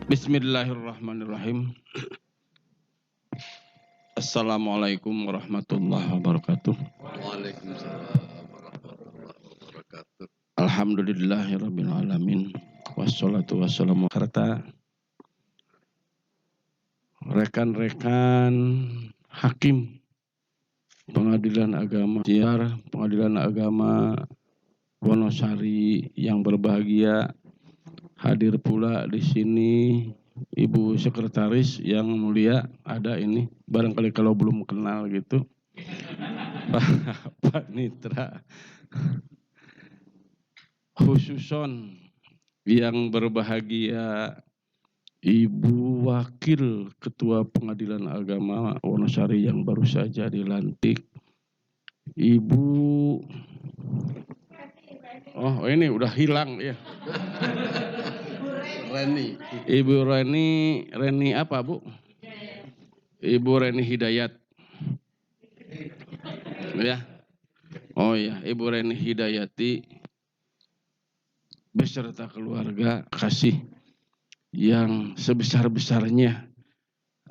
Bismillahirrahmanirrahim. Assalamualaikum warahmatullahi wabarakatuh. Waalaikumsalam warahmatullahi wabarakatuh. Alhamdulillahirabbil alamin. Wassalatu wassalamu karta rekan-rekan hakim Pengadilan Agama Pengadilan Agama Wonosari yang berbahagia, hadir pula di sini Ibu Sekretaris yang mulia, ada ini barangkali kalau belum kenal gitu. Pak Nitra, khususon yang berbahagia Ibu Wakil Ketua Pengadilan Agama Wonosari yang baru saja dilantik, Ibu, oh ini udah hilang ya, Reni. Ibu Reni apa Bu? Ibu Reni Hidayat, ya. Oh ya, Ibu Reni Hidayati beserta keluarga kasih yang sebesar-besarnya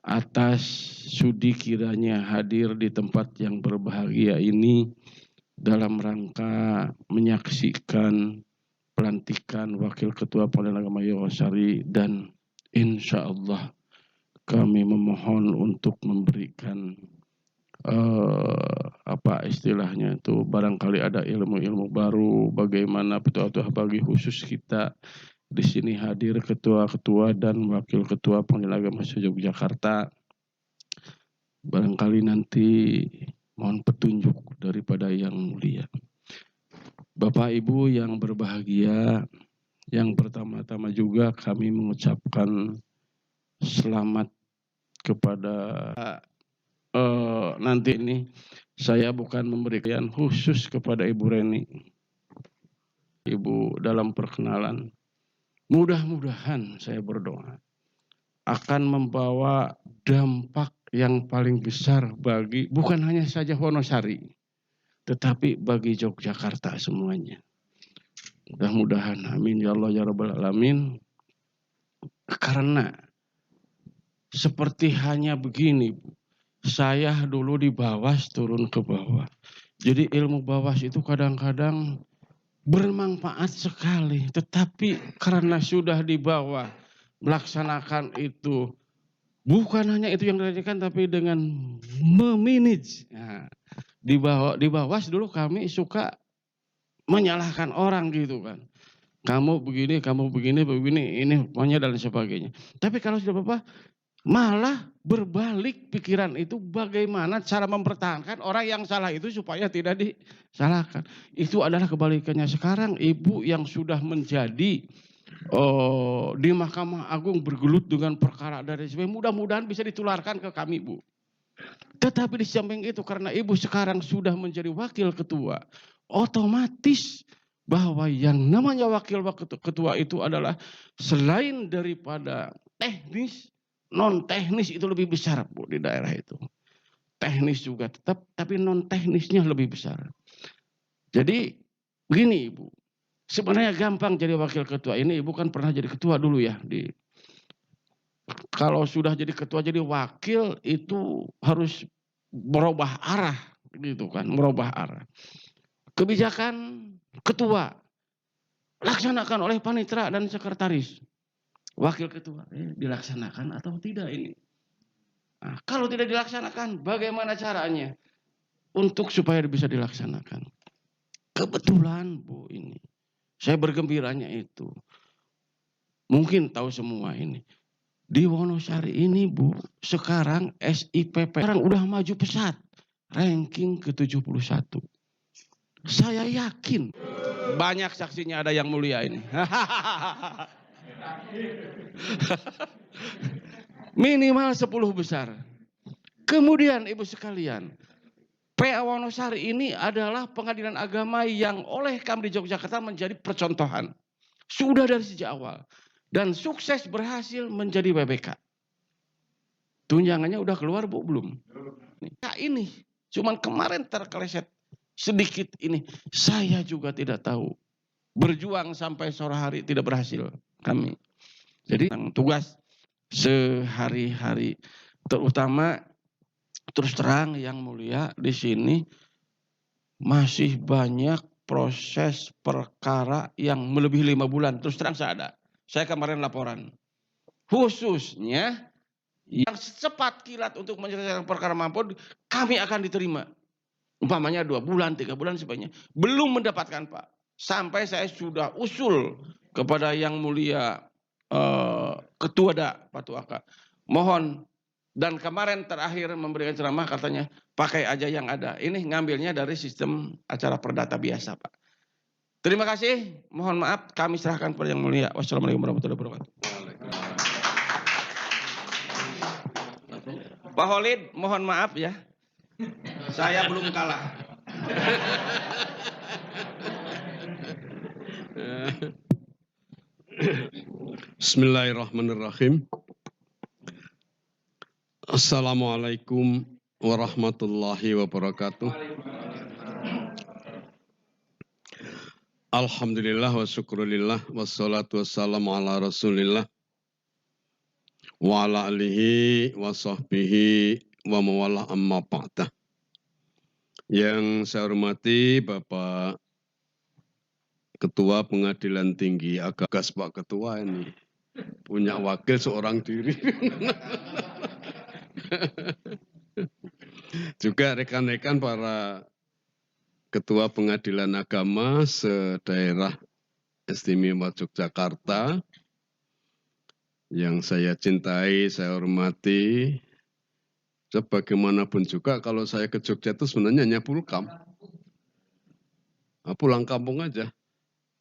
atas sudi kiranya hadir di tempat yang berbahagia ini dalam rangka menyaksikan pelantikan Wakil Ketua Pengadilan Agama Wonosari, dan insya Allah kami memohon untuk memberikan apa istilahnya itu, barangkali ada ilmu-ilmu baru bagaimana petua-petua bagi khusus kita di sini hadir ketua-ketua dan wakil ketua Pengadilan Agama Yogyakarta. Barangkali nanti mohon petunjuk daripada yang mulia. Bapak Ibu yang berbahagia, yang pertama-tama juga kami mengucapkan selamat kepada nanti ini saya bukan memberikan khusus kepada Ibu Reni. Ibu dalam perkenalan, mudah-mudahan saya berdoa akan membawa dampak yang paling besar bagi bukan hanya saja Wonosari, tetapi bagi Yogyakarta semuanya. Mudah-mudahan, amin ya Allah ya Rabbal alamin. Karena seperti hanya begini, Bu. Saya dulu di Bawas turun ke bawah. Jadi ilmu Bawas itu kadang-kadang bermanfaat sekali. Tetapi karena sudah di bawah melaksanakan itu, bukan hanya itu yang dilakukan, tapi dengan memanage. Nah, di Bawas dulu kami suka menyalahkan orang gitu kan. Kamu begini, ini pokoknya dan sebagainya. Tapi kalau sudah Bapak, malah berbalik pikiran itu, bagaimana cara mempertahankan orang yang salah itu supaya tidak disalahkan. Itu adalah kebalikannya. Sekarang Ibu yang sudah menjadi di Mahkamah Agung bergelut dengan perkara dari sebagainya, mudah-mudahan bisa ditularkan ke kami Bu. Tetapi di samping itu, karena Ibu sekarang sudah menjadi wakil ketua, otomatis bahwa yang namanya wakil ketua itu adalah selain daripada teknis, non teknis itu lebih besar Bu di daerah itu. Teknis juga tetap, tapi non teknisnya lebih besar. Jadi begini Ibu, sebenarnya gampang jadi wakil ketua ini. Ibu kan pernah jadi ketua dulu ya. Kalau sudah jadi ketua jadi wakil itu harus merubah arah gitu kan, merubah arah. Kebijakan ketua laksanakan oleh panitera dan sekretaris. Wakil ketua dilaksanakan atau tidak ini? Nah, kalau tidak dilaksanakan, bagaimana caranya untuk supaya bisa dilaksanakan? Kebetulan Bu ini, saya bergembiranya itu, mungkin tahu semua ini, di Wonosari ini Bu, sekarang SIPP sekarang udah maju pesat, ranking ke-71. Saya yakin banyak saksinya, ada yang mulia ini. Minimal 10 besar. Kemudian Ibu sekalian, PA Wonosari ini adalah pengadilan agama yang oleh kami di Yogyakarta menjadi percontohan. Sudah dari sejak awal. Dan sukses berhasil menjadi WBK. Tunjangannya udah keluar Bu belum? Nah ini, cuman kemarin terkeleset sedikit ini. Saya juga tidak tahu. Berjuang sampai sore hari tidak berhasil kami. Jadi tugas sehari-hari. Terutama terus terang Yang Mulia di sini masih banyak proses perkara yang melebihi 5 bulan. Terus terang saya kemarin laporan. Khususnya yang secepat kilat untuk menyelesaikan perkara mampun kami akan diterima. Umpamanya 2 bulan, 3 bulan sebanyak. Belum mendapatkan Pak. Sampai saya sudah usul kepada Yang Mulia Ketua Pak Tuaka. Mohon, dan kemarin terakhir memberikan ceramah katanya pakai aja yang ada. Ini ngambilnya dari sistem acara perdata biasa Pak. Terima kasih, mohon maaf kami serahkan kepada Yang Mulia. Wassalamualaikum warahmatullahi wabarakatuh. Pak Holid, mohon maaf ya. Saya belum kalah. Bismillahirrahmanirrahim. Assalamualaikum warahmatullahi wabarakatuh. Alhamdulillah wa syukurillah wassalatu wassalamu ala rasulillah wa ala alihi wa sahbihi wa mawala amma ba'dah. Yang saya hormati Bapak Ketua Pengadilan Tinggi Agagas Pak Ketua ini punya wakil seorang diri. Juga rekan-rekan para Ketua Pengadilan Agama se-Daerah Istimewa Yogyakarta yang saya cintai, saya hormati. Sebagaimanapun juga kalau saya ke Jogja itu sebenarnya hanya pulkam. Pulang kampung aja.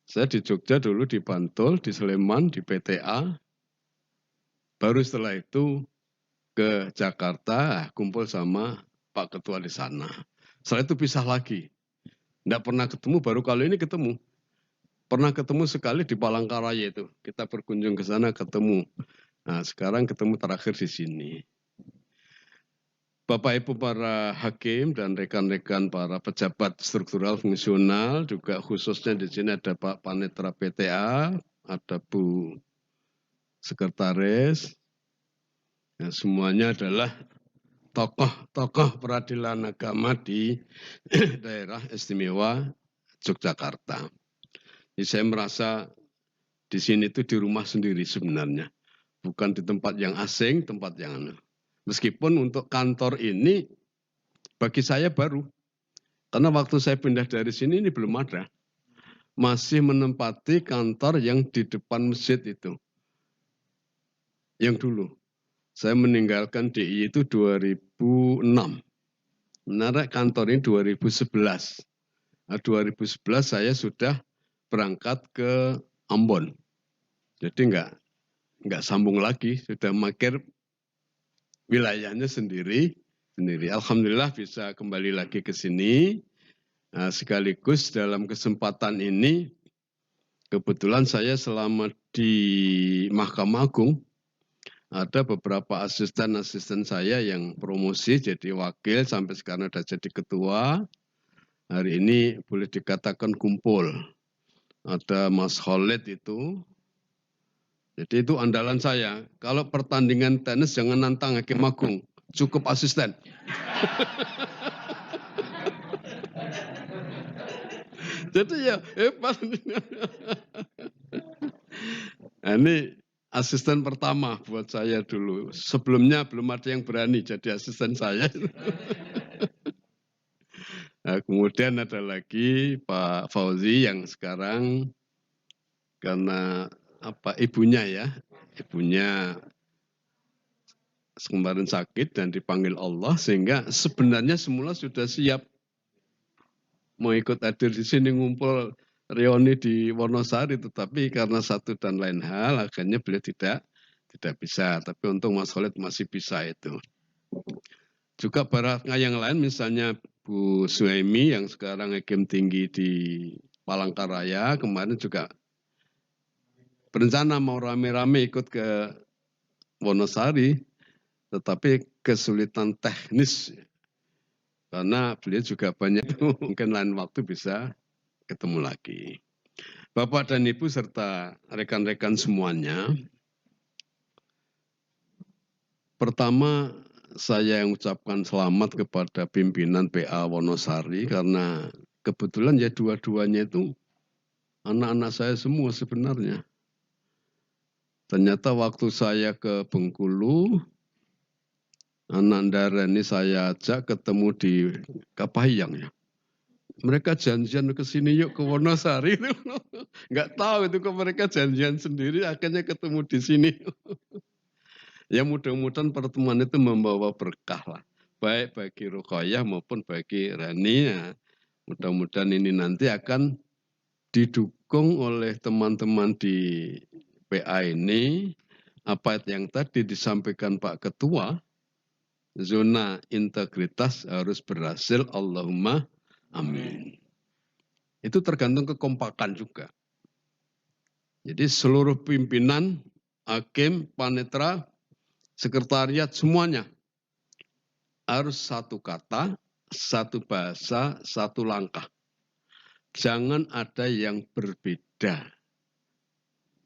Saya di Jogja dulu di Bantul, di Sleman, di PTA. Baru setelah itu ke Jakarta, kumpul sama Pak Ketua di sana. Setelah itu pisah lagi. Tidak pernah ketemu, baru kali ini ketemu. Pernah ketemu sekali di Palangkaraya itu. Kita berkunjung ke sana ketemu. Nah, sekarang ketemu terakhir di sini. Bapak Ibu para hakim dan rekan-rekan para pejabat struktural fungsional, juga khususnya di sini ada Pak Panitra PTA, ada Bu Sekretaris, ya, semuanya adalah tokoh-tokoh peradilan agama di daerah istimewa Yogyakarta. Jadi saya merasa di sini itu di rumah sendiri sebenarnya, bukan di tempat yang asing, tempat yang meskipun untuk kantor ini bagi saya baru, karena waktu saya pindah dari sini ini belum ada, masih menempati kantor yang di depan masjid itu, yang dulu. Saya meninggalkan DI itu 2006. Menarik kantor ini 2011. Nah, 2011 saya sudah berangkat ke Ambon. Jadi enggak sambung lagi, sudah makir wilayahnya sendiri. Alhamdulillah bisa kembali lagi ke sini. Nah, sekaligus dalam kesempatan ini, kebetulan saya selama di Mahkamah Agung, ada beberapa asisten-asisten saya yang promosi jadi wakil, sampai sekarang sudah jadi ketua. Hari ini boleh dikatakan kumpul. Ada Mas Khalid itu. Jadi itu andalan saya. Kalau pertandingan tenis jangan nantang Hakim Agung, cukup asisten. Jadi ya hebat. Nah, ini asisten pertama buat saya dulu. Sebelumnya belum ada yang berani jadi asisten saya. Nah, kemudian ada lagi Pak Fauzi yang sekarang karena ibunya kemarin sakit dan dipanggil Allah, sehingga sebenarnya semula sudah siap mau ikut hadir di sini, ngumpul reuni di Wonosari, tetapi karena satu dan lain hal akhirnya beliau tidak bisa. Tapi untung Mas Khalid masih bisa itu. Juga para yang lain, misalnya Bu Suhaimi yang sekarang hakim tinggi di Palangkaraya, kemarin juga berencana mau rame-rame ikut ke Wonosari, tetapi kesulitan teknis karena beliau juga banyak, mungkin lain waktu bisa ketemu lagi. Bapak dan Ibu serta rekan-rekan semuanya, Pertama, saya yang ucapkan selamat kepada pimpinan PA Wonosari karena kebetulan ya dua-duanya itu anak-anak saya semua sebenarnya. Ternyata waktu saya ke Bengkulu, anak Ndara ini saya ajak ketemu di Kapahiyang ya. Mereka janjian ke sini yuk ke Wonosari. Nggak tahu itu kok mereka janjian sendiri akhirnya ketemu di sini. Ya mudah-mudahan pertemuan itu membawa berkah lah. Baik bagi Ruqayyah maupun bagi Rani. Ya. Mudah-mudahan ini nanti akan didukung oleh teman-teman di PA ini. Apa yang tadi disampaikan Pak Ketua, zona integritas harus berhasil, Allahumma amin. Itu tergantung kekompakan juga. Jadi seluruh pimpinan, hakim, panitera, sekretariat semuanya harus satu kata, satu bahasa, satu langkah. Jangan ada yang berbeda.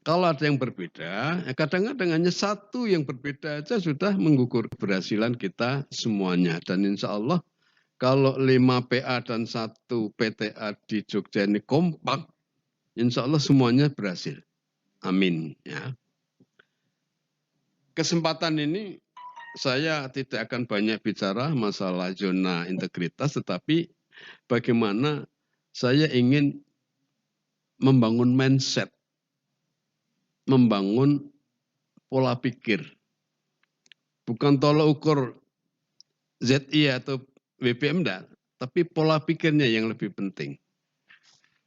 Kalau ada yang berbeda, kadang-kadang hanya satu yang berbeda saja sudah mengukur keberhasilan kita semuanya. Dan insya Allah kalau 5 PA dan 1 PTA di Jogja ini kompak, insya Allah semuanya berhasil. Amin. Ya. Kesempatan ini saya tidak akan banyak bicara masalah zona integritas, tetapi bagaimana saya ingin membangun mindset, membangun pola pikir. Bukan tolak ukur ZI atau BPM, tapi pola pikirnya yang lebih penting.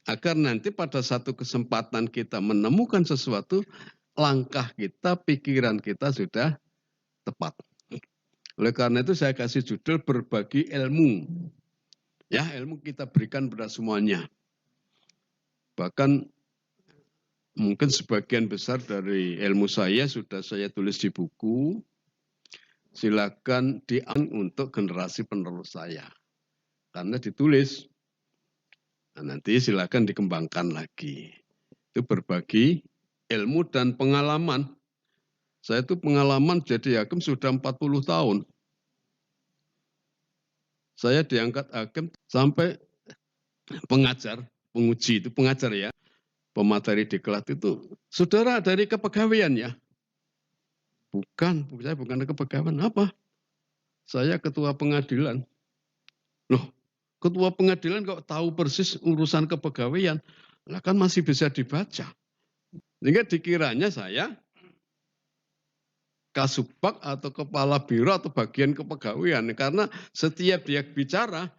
Agar nanti pada satu kesempatan kita menemukan sesuatu, langkah kita, pikiran kita sudah tepat. Oleh karena itu saya kasih judul berbagi ilmu. Ya, ilmu kita berikan pada semuanya. Bahkan mungkin sebagian besar dari ilmu saya sudah saya tulis di buku. Silakan diambil untuk generasi penerus saya. Karena ditulis, nah nanti silakan dikembangkan lagi. Itu berbagi ilmu dan pengalaman. Saya itu pengalaman jadi hakim sudah 40 tahun. Saya diangkat hakim sampai pengajar, penguji itu pengajar ya. Pemateri diklat itu saudara dari kepegawaian ya. Bukan, saya bukan dari kepegawaian. Apa? Saya ketua pengadilan. Loh, ketua pengadilan kok tahu persis urusan kepegawaian? Lah kan masih bisa dibaca. Sehingga dikiranya saya kasubag atau kepala biro atau bagian kepegawaian. Karena setiap dia bicara,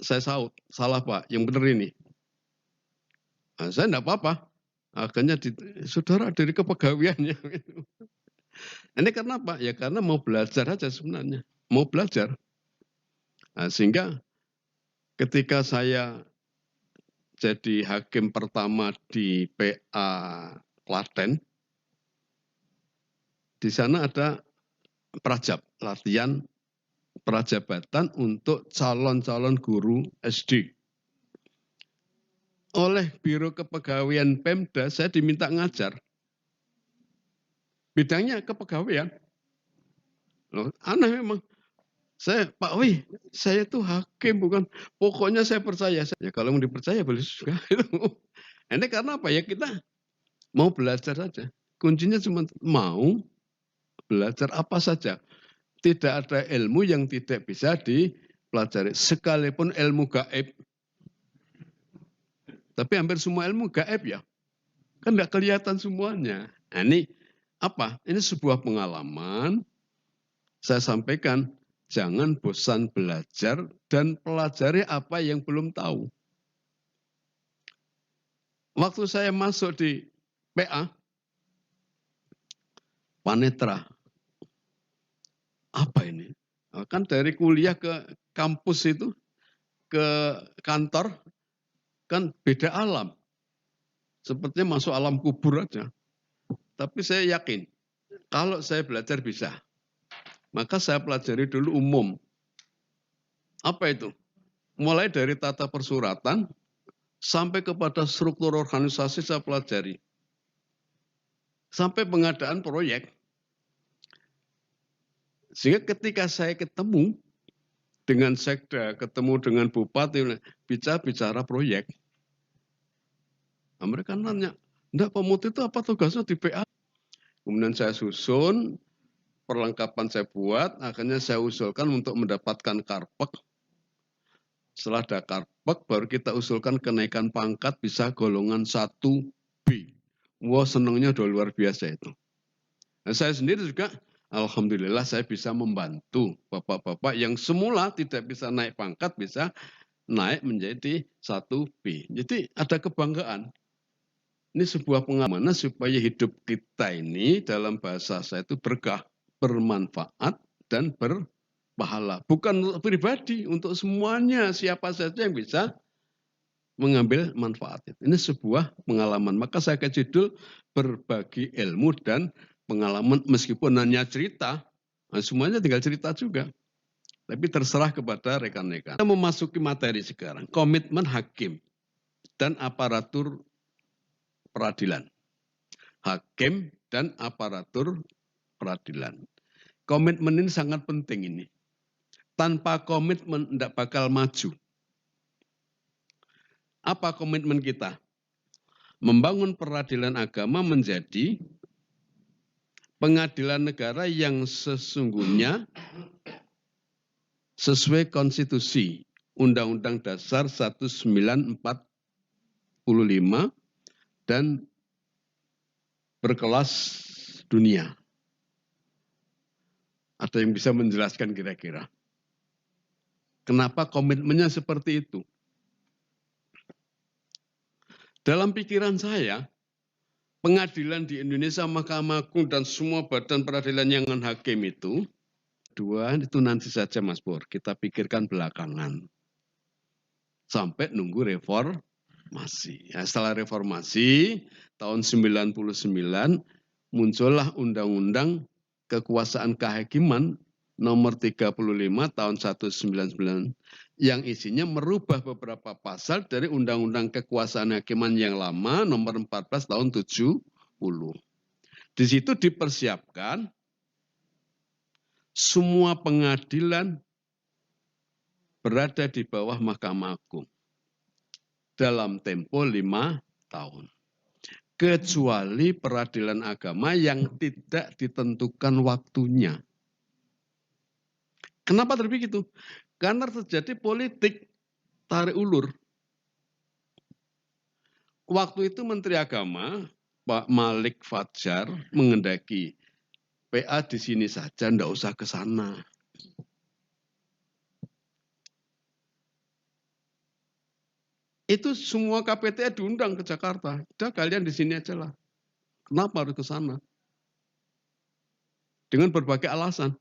saya saut. Salah Pak, yang benar ini. Nah, saya enggak apa-apa. Akhirnya saudara dari kepegawaiannya. Ini karena apa? Ya karena mau belajar aja sebenarnya. Mau belajar. Nah, sehingga ketika saya jadi hakim pertama di PA Klaten, di sana ada prajab, latihan prajabatan untuk calon-calon guru SD. Oleh Biro Kepegawaian Pemda, saya diminta ngajar. Bidangnya kepegawaian. Loh, aneh memang. Saya, Pak Wi, saya tuh hakim bukan. Pokoknya saya percaya. Ya kalau mau dipercaya boleh juga. Ini karena apa ya, kita mau belajar saja. Kuncinya cuma mau belajar apa saja. Tidak ada ilmu yang tidak bisa dipelajari. Sekalipun ilmu gaib. Tapi hampir semua ilmu gaib ya. Kan nggak kelihatan semuanya. Nah, ini apa? Ini sebuah pengalaman. Saya sampaikan, jangan bosan belajar dan pelajari apa yang belum tahu. Waktu saya masuk di PA, panitera, apa ini? Kan dari kuliah ke kampus itu, ke kantor, kan beda alam. Sepertinya masuk alam kubur aja. Tapi saya yakin, kalau saya belajar bisa. Maka saya pelajari dulu umum. Apa itu? Mulai dari tata persuratan, sampai kepada struktur organisasi saya pelajari. Sampai pengadaan proyek. Sehingga ketika saya ketemu dengan sekda, ketemu dengan bupati, bicara proyek. Nah, mereka nanya, enggak Pak Muti itu apa tugasnya di PA? Kemudian saya susun, perlengkapan saya buat, akhirnya saya usulkan untuk mendapatkan karpek. Setelah ada karpek, baru kita usulkan kenaikan pangkat bisa golongan 1B. Wah, senangnya udah luar biasa itu. Nah, saya sendiri juga, alhamdulillah saya bisa membantu bapak-bapak yang semula tidak bisa naik pangkat, bisa naik menjadi 1B. Jadi ada kebanggaan. Ini sebuah pengalaman supaya hidup kita ini dalam bahasa saya itu berkah, bermanfaat, dan berpahala. Bukan untuk pribadi, untuk semuanya, siapa saja yang bisa mengambil manfaat. Ini sebuah pengalaman. Maka saya kasih judul berbagi ilmu dan pengalaman meskipun hanya cerita. Nah, semuanya tinggal cerita juga. Tapi terserah kepada rekan-rekan. Kita memasuki materi sekarang. Komitmen hakim dan aparatur peradilan. Hakim dan aparatur peradilan. Komitmen ini sangat penting ini. Tanpa komitmen tidak bakal maju. Apa komitmen kita? Membangun peradilan agama menjadi pengadilan negara yang sesungguhnya sesuai konstitusi Undang-Undang Dasar 1945 dan berkelas dunia. Ada yang bisa menjelaskan kira-kira? Kenapa komitmennya seperti itu? Dalam pikiran saya, pengadilan di Indonesia, Mahkamah Agung dan semua badan peradilan yang hakim itu, dua itu nanti saja Mas Pur, kita pikirkan belakangan. Sampai nunggu reformasi. Ya, setelah reformasi, tahun 99, muncullah Undang-Undang Kekuasaan Kehakiman nomor 35 tahun 1999 yang isinya merubah beberapa pasal dari Undang-Undang Kekuasaan Kehakiman yang lama nomor 14 tahun 70. Di situ dipersiapkan semua pengadilan berada di bawah Mahkamah Agung dalam tempo 5 tahun. Kecuali peradilan agama yang tidak ditentukan waktunya. Kenapa begitu? Karena terjadi politik tarik ulur. Waktu itu Menteri Agama, Pak Malik Fajar, mengendaki PA di sini saja, enggak usah ke sana. Itu semua KPTA diundang ke Jakarta. Udah kalian di sini aja lah. Kenapa harus ke sana? Dengan berbagai alasan.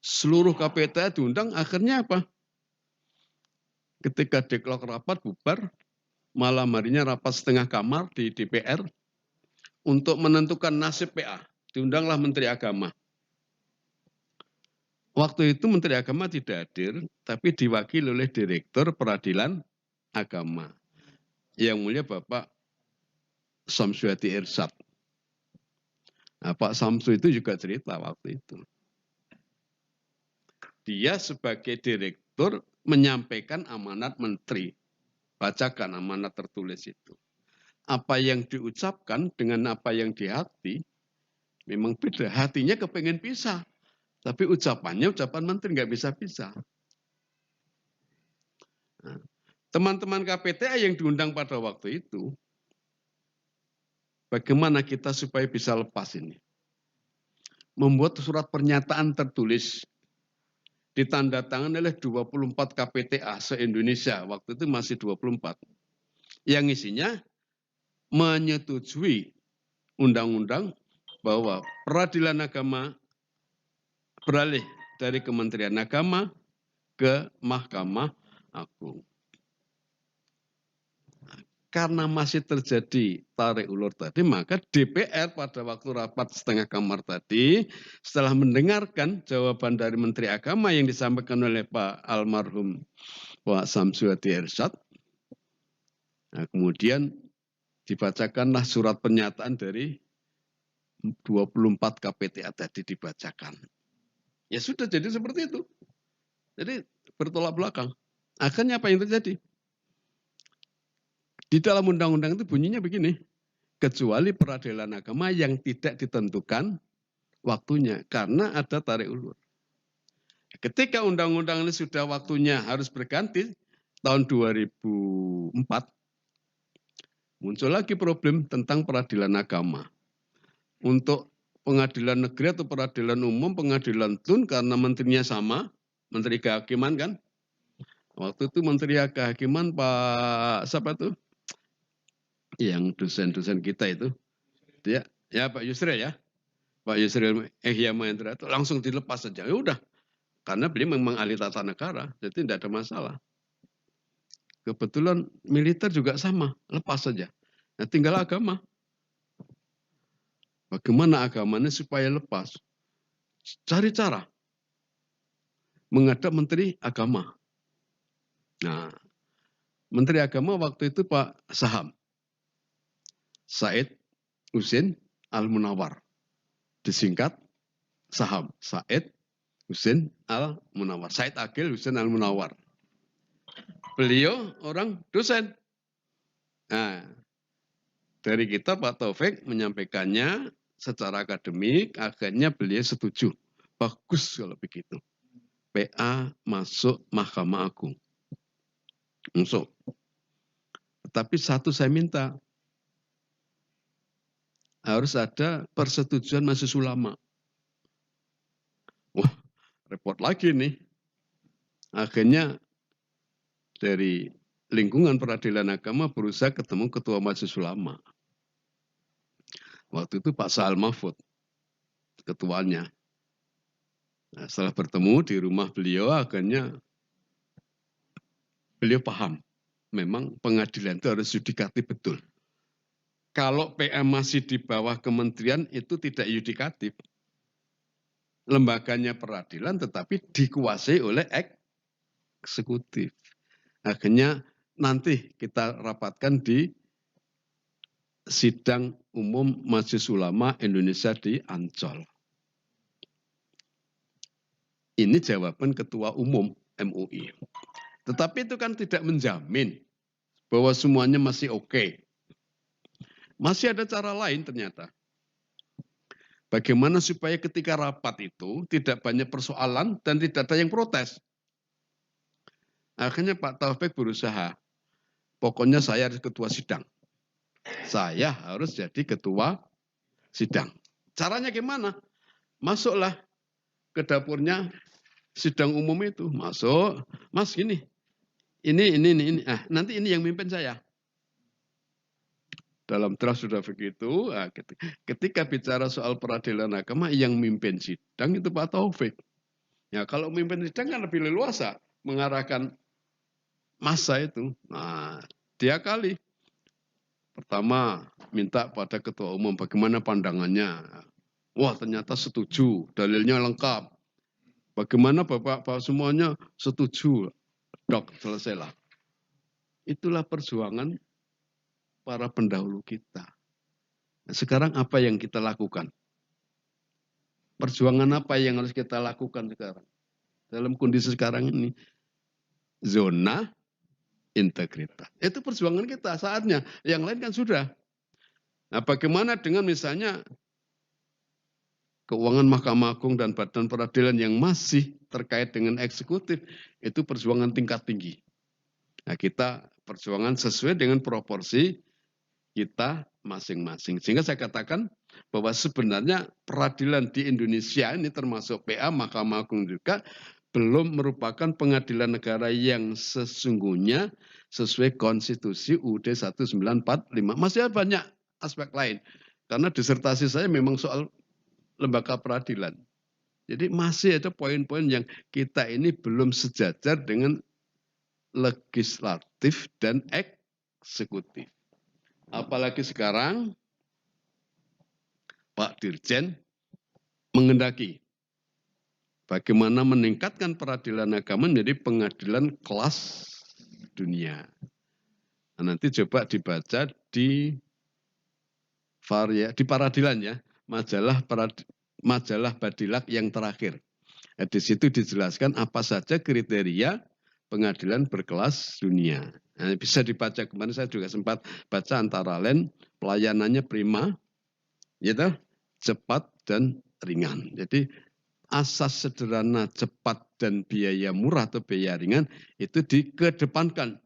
Seluruh KPTA diundang, akhirnya apa? Ketika deklok rapat bubar, malam harinya rapat setengah kamar di DPR untuk menentukan nasib PA. Diundanglah Menteri Agama. Waktu itu Menteri Agama tidak hadir, tapi diwakili oleh Direktur Peradilan Agama. Yang mulia Bapak Samsudin Irsyad. Nah, Pak Samsu itu juga cerita waktu itu. Dia sebagai direktur menyampaikan amanat menteri. Bacakan amanat tertulis itu. Apa yang diucapkan dengan apa yang di hati, memang beda. Hatinya kepengen pisah. Tapi ucapannya ucapan menteri nggak bisa-bisa. Nah, teman-teman KPTA yang diundang pada waktu itu, bagaimana kita supaya bisa lepas ini? Membuat surat pernyataan tertulis ditandatangani oleh 24 KPTA se-Indonesia. Waktu itu masih 24. Yang isinya menyetujui undang-undang bahwa peradilan agama beralih dari Kementerian Agama ke Mahkamah Agung. Karena masih terjadi tarik ulur tadi, maka DPR pada waktu rapat setengah kamar tadi, setelah mendengarkan jawaban dari Menteri Agama yang disampaikan oleh Pak almarhum Pak Samsudin Irsyad, nah, kemudian dibacakanlah surat pernyataan dari 24 KPTA tadi dibacakan. Ya sudah jadi seperti itu. Jadi bertolak belakang. Akhirnya apa yang terjadi? Di dalam undang-undang itu bunyinya begini. Kecuali peradilan agama yang tidak ditentukan waktunya. Karena ada tarik ulur. Ketika undang-undang ini sudah waktunya harus berganti, tahun 2004, muncul lagi problem tentang peradilan agama. Untuk pengadilan negeri atau peradilan umum, pengadilan tun karena menterinya sama, menteri kehakiman kan. Waktu itu menteri kehakiman Pak siapa tuh? Yang dosen-dosen kita itu. Ya Pak Yusril ya. Pak Yusril Ihya Mahendra itu langsung dilepas saja. Ya udah. Karena beliau memang ahli tata negara, jadi tidak ada masalah. Kebetulan militer juga sama, lepas saja. Nah, tinggal agama. Bagaimana agamanya supaya lepas? Cari cara. Menghadap Menteri Agama. Nah, Menteri Agama waktu itu Pak Saham. Said Husin Al-Munawar. Disingkat Saham. Said Husin Al-Munawar. Said Agil Husin Al-Munawar. Beliau orang dosen. Nah, dari kita Pak Taufik menyampaikannya secara akademik, akhirnya beliau setuju. Bagus kalau begitu. PA masuk Mahkamah Agung. Masuk. Tetapi satu saya minta. Harus ada persetujuan majelis ulama. Wah, repot lagi nih. Akhirnya dari lingkungan peradilan agama berusaha ketemu ketua majelis ulama. Waktu itu Pak Sa'al Mahfud, ketuanya. Nah, setelah bertemu di rumah beliau, akhirnya beliau paham. Memang pengadilan itu harus yudikatif betul. Kalau PM masih di bawah kementerian itu tidak yudikatif. Lembaganya peradilan tetapi dikuasai oleh eksekutif. Akhirnya nanti kita rapatkan di sidang umum Majelis Ulama Indonesia di Ancol. Ini jawaban Ketua Umum MUI. Tetapi itu kan tidak menjamin bahwa semuanya masih oke. Masih ada cara lain ternyata. Bagaimana supaya ketika rapat itu tidak banyak persoalan dan tidak ada yang protes. Akhirnya Pak Taufik berusaha. Pokoknya saya harus ketua sidang. Saya harus jadi ketua sidang. Caranya gimana? Masuklah ke dapurnya sidang umum itu. Masuk. Mas gini. Ini. Nanti ini yang mimpin saya. Dalam draft sudah begitu, ketika bicara soal peradilan agama, yang mimpin sidang itu Pak Taufik. Ya, kalau mimpin sidang kan lebih leluasa mengarahkan massa itu. Nah, dia kali. Pertama, minta pada ketua umum bagaimana pandangannya. Wah, ternyata setuju, dalilnya lengkap. Bagaimana Bapak semuanya setuju? Dok, selesailah. Itulah perjuangan para pendahulu kita. Nah, sekarang apa yang kita lakukan? Perjuangan apa yang harus kita lakukan sekarang? Dalam kondisi sekarang ini, zona integritas. Itu perjuangan kita saatnya. Yang lain kan sudah. Nah, bagaimana dengan misalnya keuangan Mahkamah Agung dan Badan Peradilan yang masih terkait dengan eksekutif, itu perjuangan tingkat tinggi. Nah, kita perjuangan sesuai dengan proporsi kita masing-masing. Sehingga saya katakan bahwa sebenarnya peradilan di Indonesia ini termasuk PA, Mahkamah Agung juga belum merupakan pengadilan negara yang sesungguhnya sesuai konstitusi UUD 1945. Masih ada banyak aspek lain. Karena disertasi saya memang soal lembaga peradilan. Jadi masih ada poin-poin yang kita ini belum sejajar dengan legislatif dan eksekutif. Apalagi sekarang Pak Dirjen mengendaki bagaimana meningkatkan peradilan agama menjadi pengadilan kelas dunia. Nah, nanti coba dibaca di peradilan ya. majalah Badilak yang terakhir. Di situ dijelaskan apa saja kriteria pengadilan berkelas dunia. Nah, bisa dibaca, kemarin saya juga sempat baca, antara lain pelayanannya prima, gitu, cepat dan ringan. Jadi asas sederhana, cepat, dan biaya murah atau biaya ringan itu dikedepankan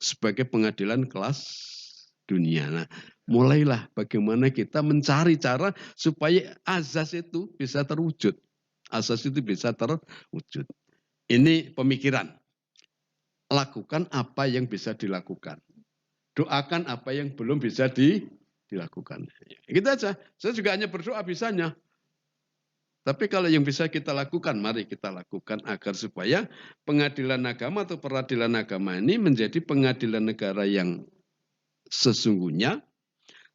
sebagai pengadilan kelas dunia. Nah, mulailah bagaimana kita mencari cara supaya azas itu bisa terwujud. Asas itu bisa terwujud. Ini pemikiran. Lakukan apa yang bisa dilakukan. Doakan apa yang belum bisa dilakukan. Gitu aja. Saya juga hanya berdoa bisanya. Tapi kalau yang bisa kita lakukan, mari kita lakukan agar supaya pengadilan agama atau peradilan agama ini menjadi pengadilan negara yang sesungguhnya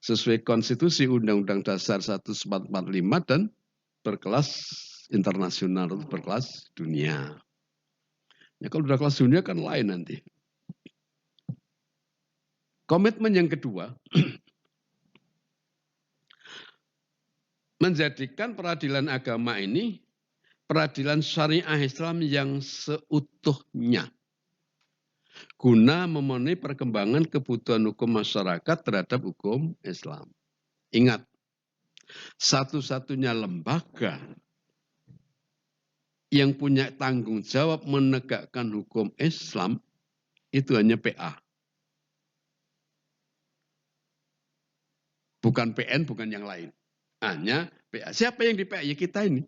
sesuai konstitusi Undang-Undang Dasar 1445 dan berkelas internasional atau berkelas dunia. Ya, kalau udah kelas dunia kan lain nanti. Komitmen yang kedua, menjadikan peradilan agama ini peradilan syariah Islam yang seutuhnya, guna memenuhi perkembangan kebutuhan hukum masyarakat terhadap hukum Islam. Ingat, satu-satunya lembaga yang punya tanggung jawab menegakkan hukum Islam itu hanya PA. Bukan PN, bukan yang lain. Hanya PA. Siapa yang di PA? Ya kita ini.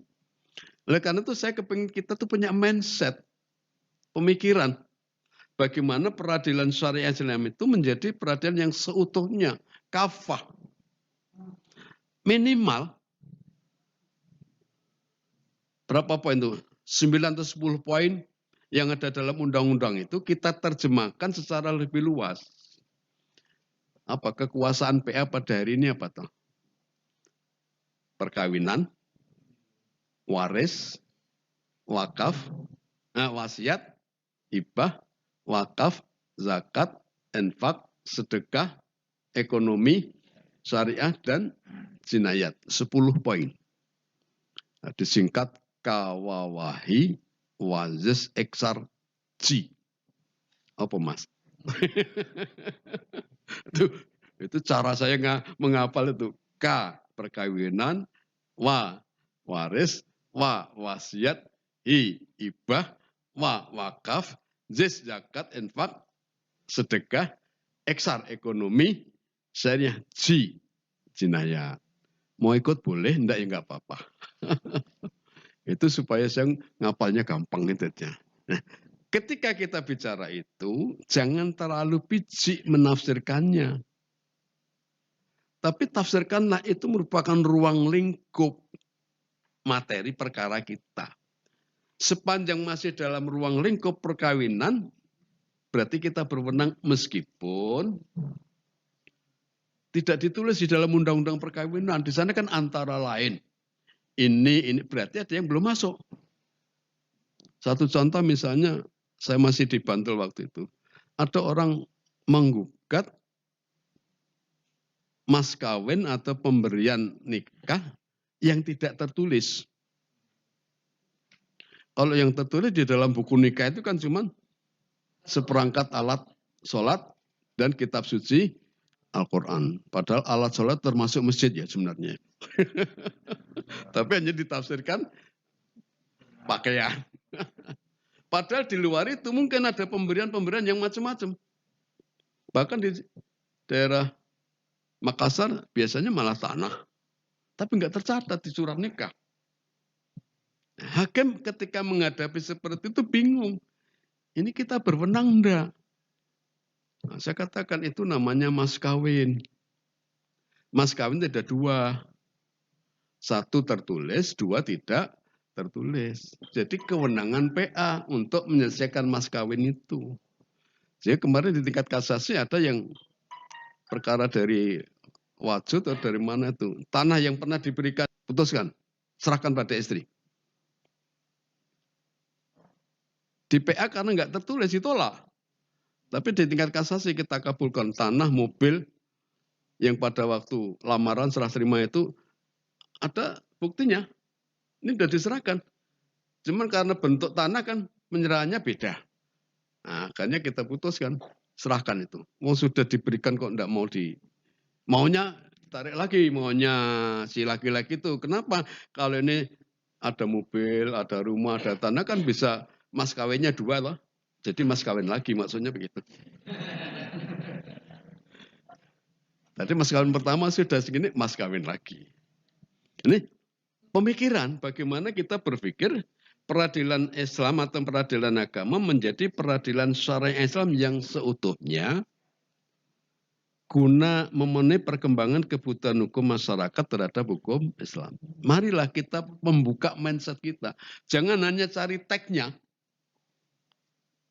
Oleh karena itu saya kepingin kita tuh punya mindset, pemikiran. Bagaimana peradilan syariah Islam itu menjadi peradilan yang seutuhnya, kafah. Minimal, berapa poin itu? 9 atau 10 poin yang ada dalam undang-undang itu kita terjemahkan secara lebih luas. Apa kekuasaan PA pada hari ini apa toh? Perkawinan, waris, wakaf, wasiat, hibah, wakaf, zakat, infak, sedekah, ekonomi, syariah, dan jinayat. 10 poin. Nah, disingkat kawawahi wazis eksar ji. Apa mas? itu cara saya menghafal itu. K, perkawinan, wa, waris, wa, wasiat, hi, hibah, wa, wakaf, zis, zakat, infak, sedekah, eksar, ekonomi, syariah, ji, jinayat. Mau ikut boleh, enggak ya enggak apa-apa. Itu supaya saya ngapalnya gampang itu aja. Nah, ketika kita bicara itu, jangan terlalu picik menafsirkannya. Tapi tafsirkanlah itu merupakan ruang lingkup materi perkara kita. Sepanjang masih dalam ruang lingkup perkawinan, berarti kita berwenang meskipun tidak ditulis di dalam undang-undang perkawinan. Di sana kan antara lain. Ini berarti ada yang belum masuk. Satu contoh misalnya, saya masih di Bantul waktu itu. Ada orang menggugat mas kawin atau pemberian nikah yang tidak tertulis. Kalau yang tertulis di dalam buku nikah itu kan cuma seperangkat alat sholat dan kitab suci Al-Quran. Padahal alat sholat termasuk masjid ya sebenarnya. Tapi hanya ditafsirkan pakaian. Padahal di luar itu mungkin ada pemberian-pemberian yang macam-macam. Bahkan di daerah Makassar biasanya malah tanah. Tapi nggak tercatat di surat nikah. Hakim ketika menghadapi seperti itu bingung. Ini kita berwenang enggak? Nah, saya katakan itu namanya mas kawin. Mas kawin ada 2. 1 tertulis, 2 tidak tertulis. Jadi kewenangan PA untuk menyelesaikan mas kawin itu. Jadi kemarin di tingkat kasasi ada yang perkara dari wajud atau dari mana itu. Tanah yang pernah diberikan, putuskan. Serahkan pada istri. Di PA karena nggak tertulis ditolak. Tapi di tingkat kasasi kita kabulkan tanah, mobil yang pada waktu lamaran serah terima itu ada buktinya. Ini sudah diserahkan. Cuman karena bentuk tanah kan penyerahannya beda. Nah, akhirnya kita putuskan, serahkan itu. Mau sudah diberikan kok enggak mau maunya tarik lagi, maunya si laki-laki itu. Kenapa? Kalau ini ada mobil, ada rumah, ada tanah kan bisa mas kawinnya 2 loh. Jadi mas kawin lagi maksudnya begitu. Tadi mas kawin pertama sudah segini, mas kawin lagi. Ini pemikiran bagaimana kita berpikir peradilan Islam atau peradilan agama menjadi peradilan syariah Islam yang seutuhnya guna memenuhi perkembangan kebutuhan hukum masyarakat terhadap hukum Islam. Marilah kita membuka mindset kita. Jangan hanya cari teksnya.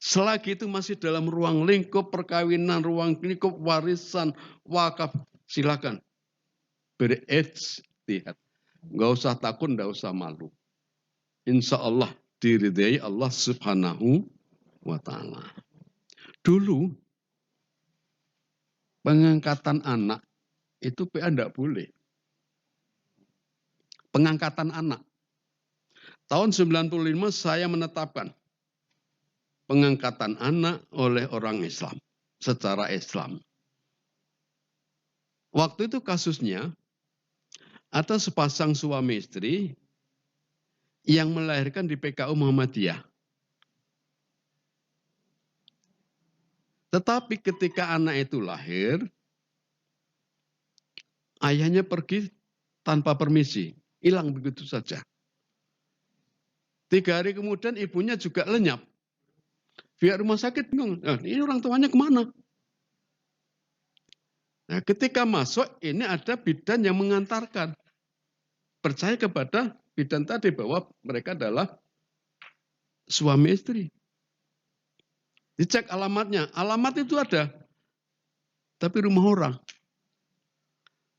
Selagi itu masih dalam ruang lingkup perkawinan, ruang lingkup warisan, wakaf, silakan berijtihad. Enggak usah takut, enggak usah malu. Insya Allah diridai Allah Subhanahu wa Ta'ala. Dulu pengangkatan anak itu PA enggak boleh. Pengangkatan anak. Tahun 95 saya menetapkan pengangkatan anak oleh orang Islam secara Islam. Waktu itu kasusnya ada sepasang suami istri yang melahirkan di PKU Muhammadiyah. Tetapi ketika anak itu lahir, ayahnya pergi tanpa permisi, hilang begitu saja. 3 hari kemudian ibunya juga lenyap. Pihak rumah sakit bingung, ini orang tuanya kemana? Nah, ketika masuk ini ada bidan yang mengantarkan. Percaya kepada bidan tadi bahwa mereka adalah suami istri. Dicek alamatnya, alamat itu ada. Tapi rumah orang.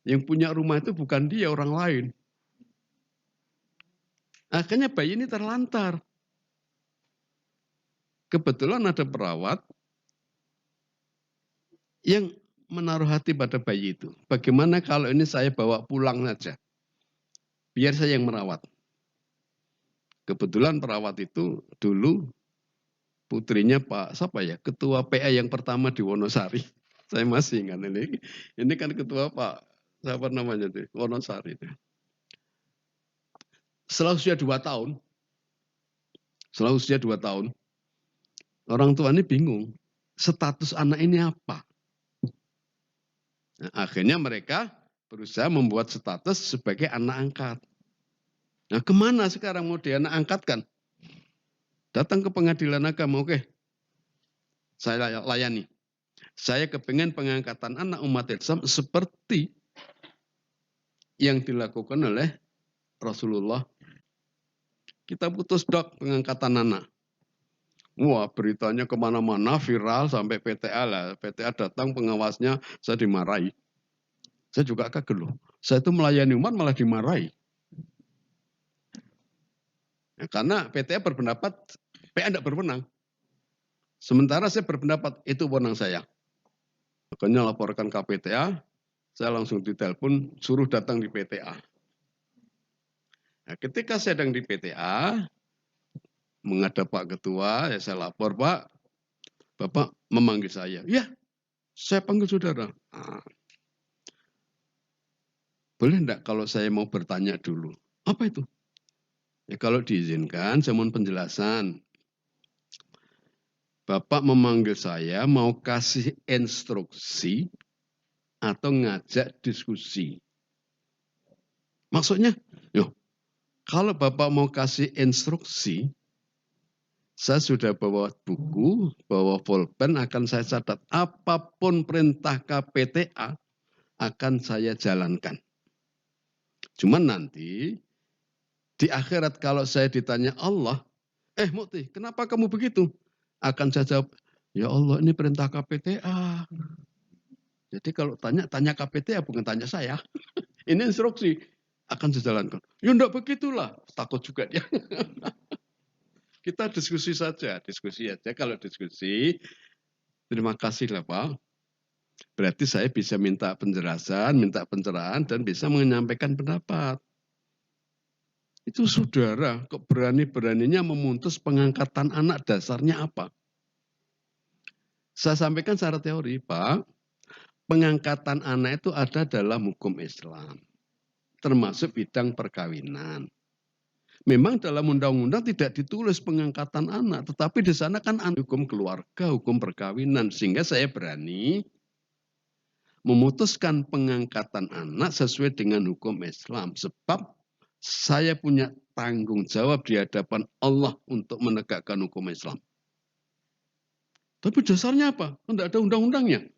Yang punya rumah itu bukan dia, orang lain. Akhirnya bayi ini terlantar. Kebetulan ada perawat yang menaruh hati pada bayi itu. Bagaimana kalau ini saya bawa pulang saja? Biar saya yang merawat. Kebetulan perawat itu dulu putrinya Pak siapa ya? Ketua PA yang pertama di Wonosari. Saya masih ingat ini. Ini kan ketua Pak siapa namanya itu? Wonosari itu. Setelah usia 2 tahun, orang tua ini bingung. Status anak ini apa? Nah, akhirnya mereka berusaha membuat status sebagai anak angkat. Nah, kemana sekarang mau dianak angkatkan? Datang ke pengadilan agama, oke. Saya layani. Saya kepengen pengangkatan anak umat Islam seperti yang dilakukan oleh Rasulullah. Kita putus dok pengangkatan anak. Wah, beritanya kemana-mana, viral sampai PTA lah. PTA datang, pengawasnya, saya dimarahi. Saya juga kaget loh. Saya itu melayani umat malah dimarahi. Ya, karena PTA berpendapat, PA tidak berwenang. Sementara saya berpendapat, itu wewenang saya. Makanya laporkan ke PTA, saya langsung ditelepon, suruh datang di PTA. Nah, ketika saya sedang di PTA, menghadap Pak Ketua, ya saya lapor, Pak, Bapak memanggil saya. Ya, saya panggil saudara. Nah, boleh enggak kalau saya mau bertanya dulu? Apa itu? Ya kalau diizinkan, saya mohon penjelasan. Bapak memanggil saya mau kasih instruksi atau ngajak diskusi. Maksudnya, kalau Bapak mau kasih instruksi, saya sudah bawa buku, bawa pulpen, akan saya catat. Apapun perintah KPTA akan saya jalankan. Cuman nanti di akhirat kalau saya ditanya Allah, Mukti, kenapa kamu begitu? Akan saya jawab, ya Allah ini perintah KPTA. Jadi kalau tanya KPTA bukan tanya saya. Ini instruksi akan dijalankan. Ya enggak begitulah, takut juga dia. Kita diskusi saja. Kalau diskusi, terima kasih lah Pak. Berarti saya bisa minta penjelasan, minta pencerahan dan bisa menyampaikan pendapat. Itu saudara kok berani-beraninya memutus pengangkatan anak, dasarnya apa? Saya sampaikan secara teori, Pak, pengangkatan anak itu ada dalam hukum Islam, termasuk bidang perkawinan. Memang dalam undang-undang tidak ditulis pengangkatan anak, tetapi di sana kan hukum keluarga, hukum perkawinan, sehingga saya berani memutuskan pengangkatan anak sesuai dengan hukum Islam, sebab saya punya tanggung jawab di hadapan Allah untuk menegakkan hukum Islam. Tapi dasarnya apa? Tidak ada undang-undangnya.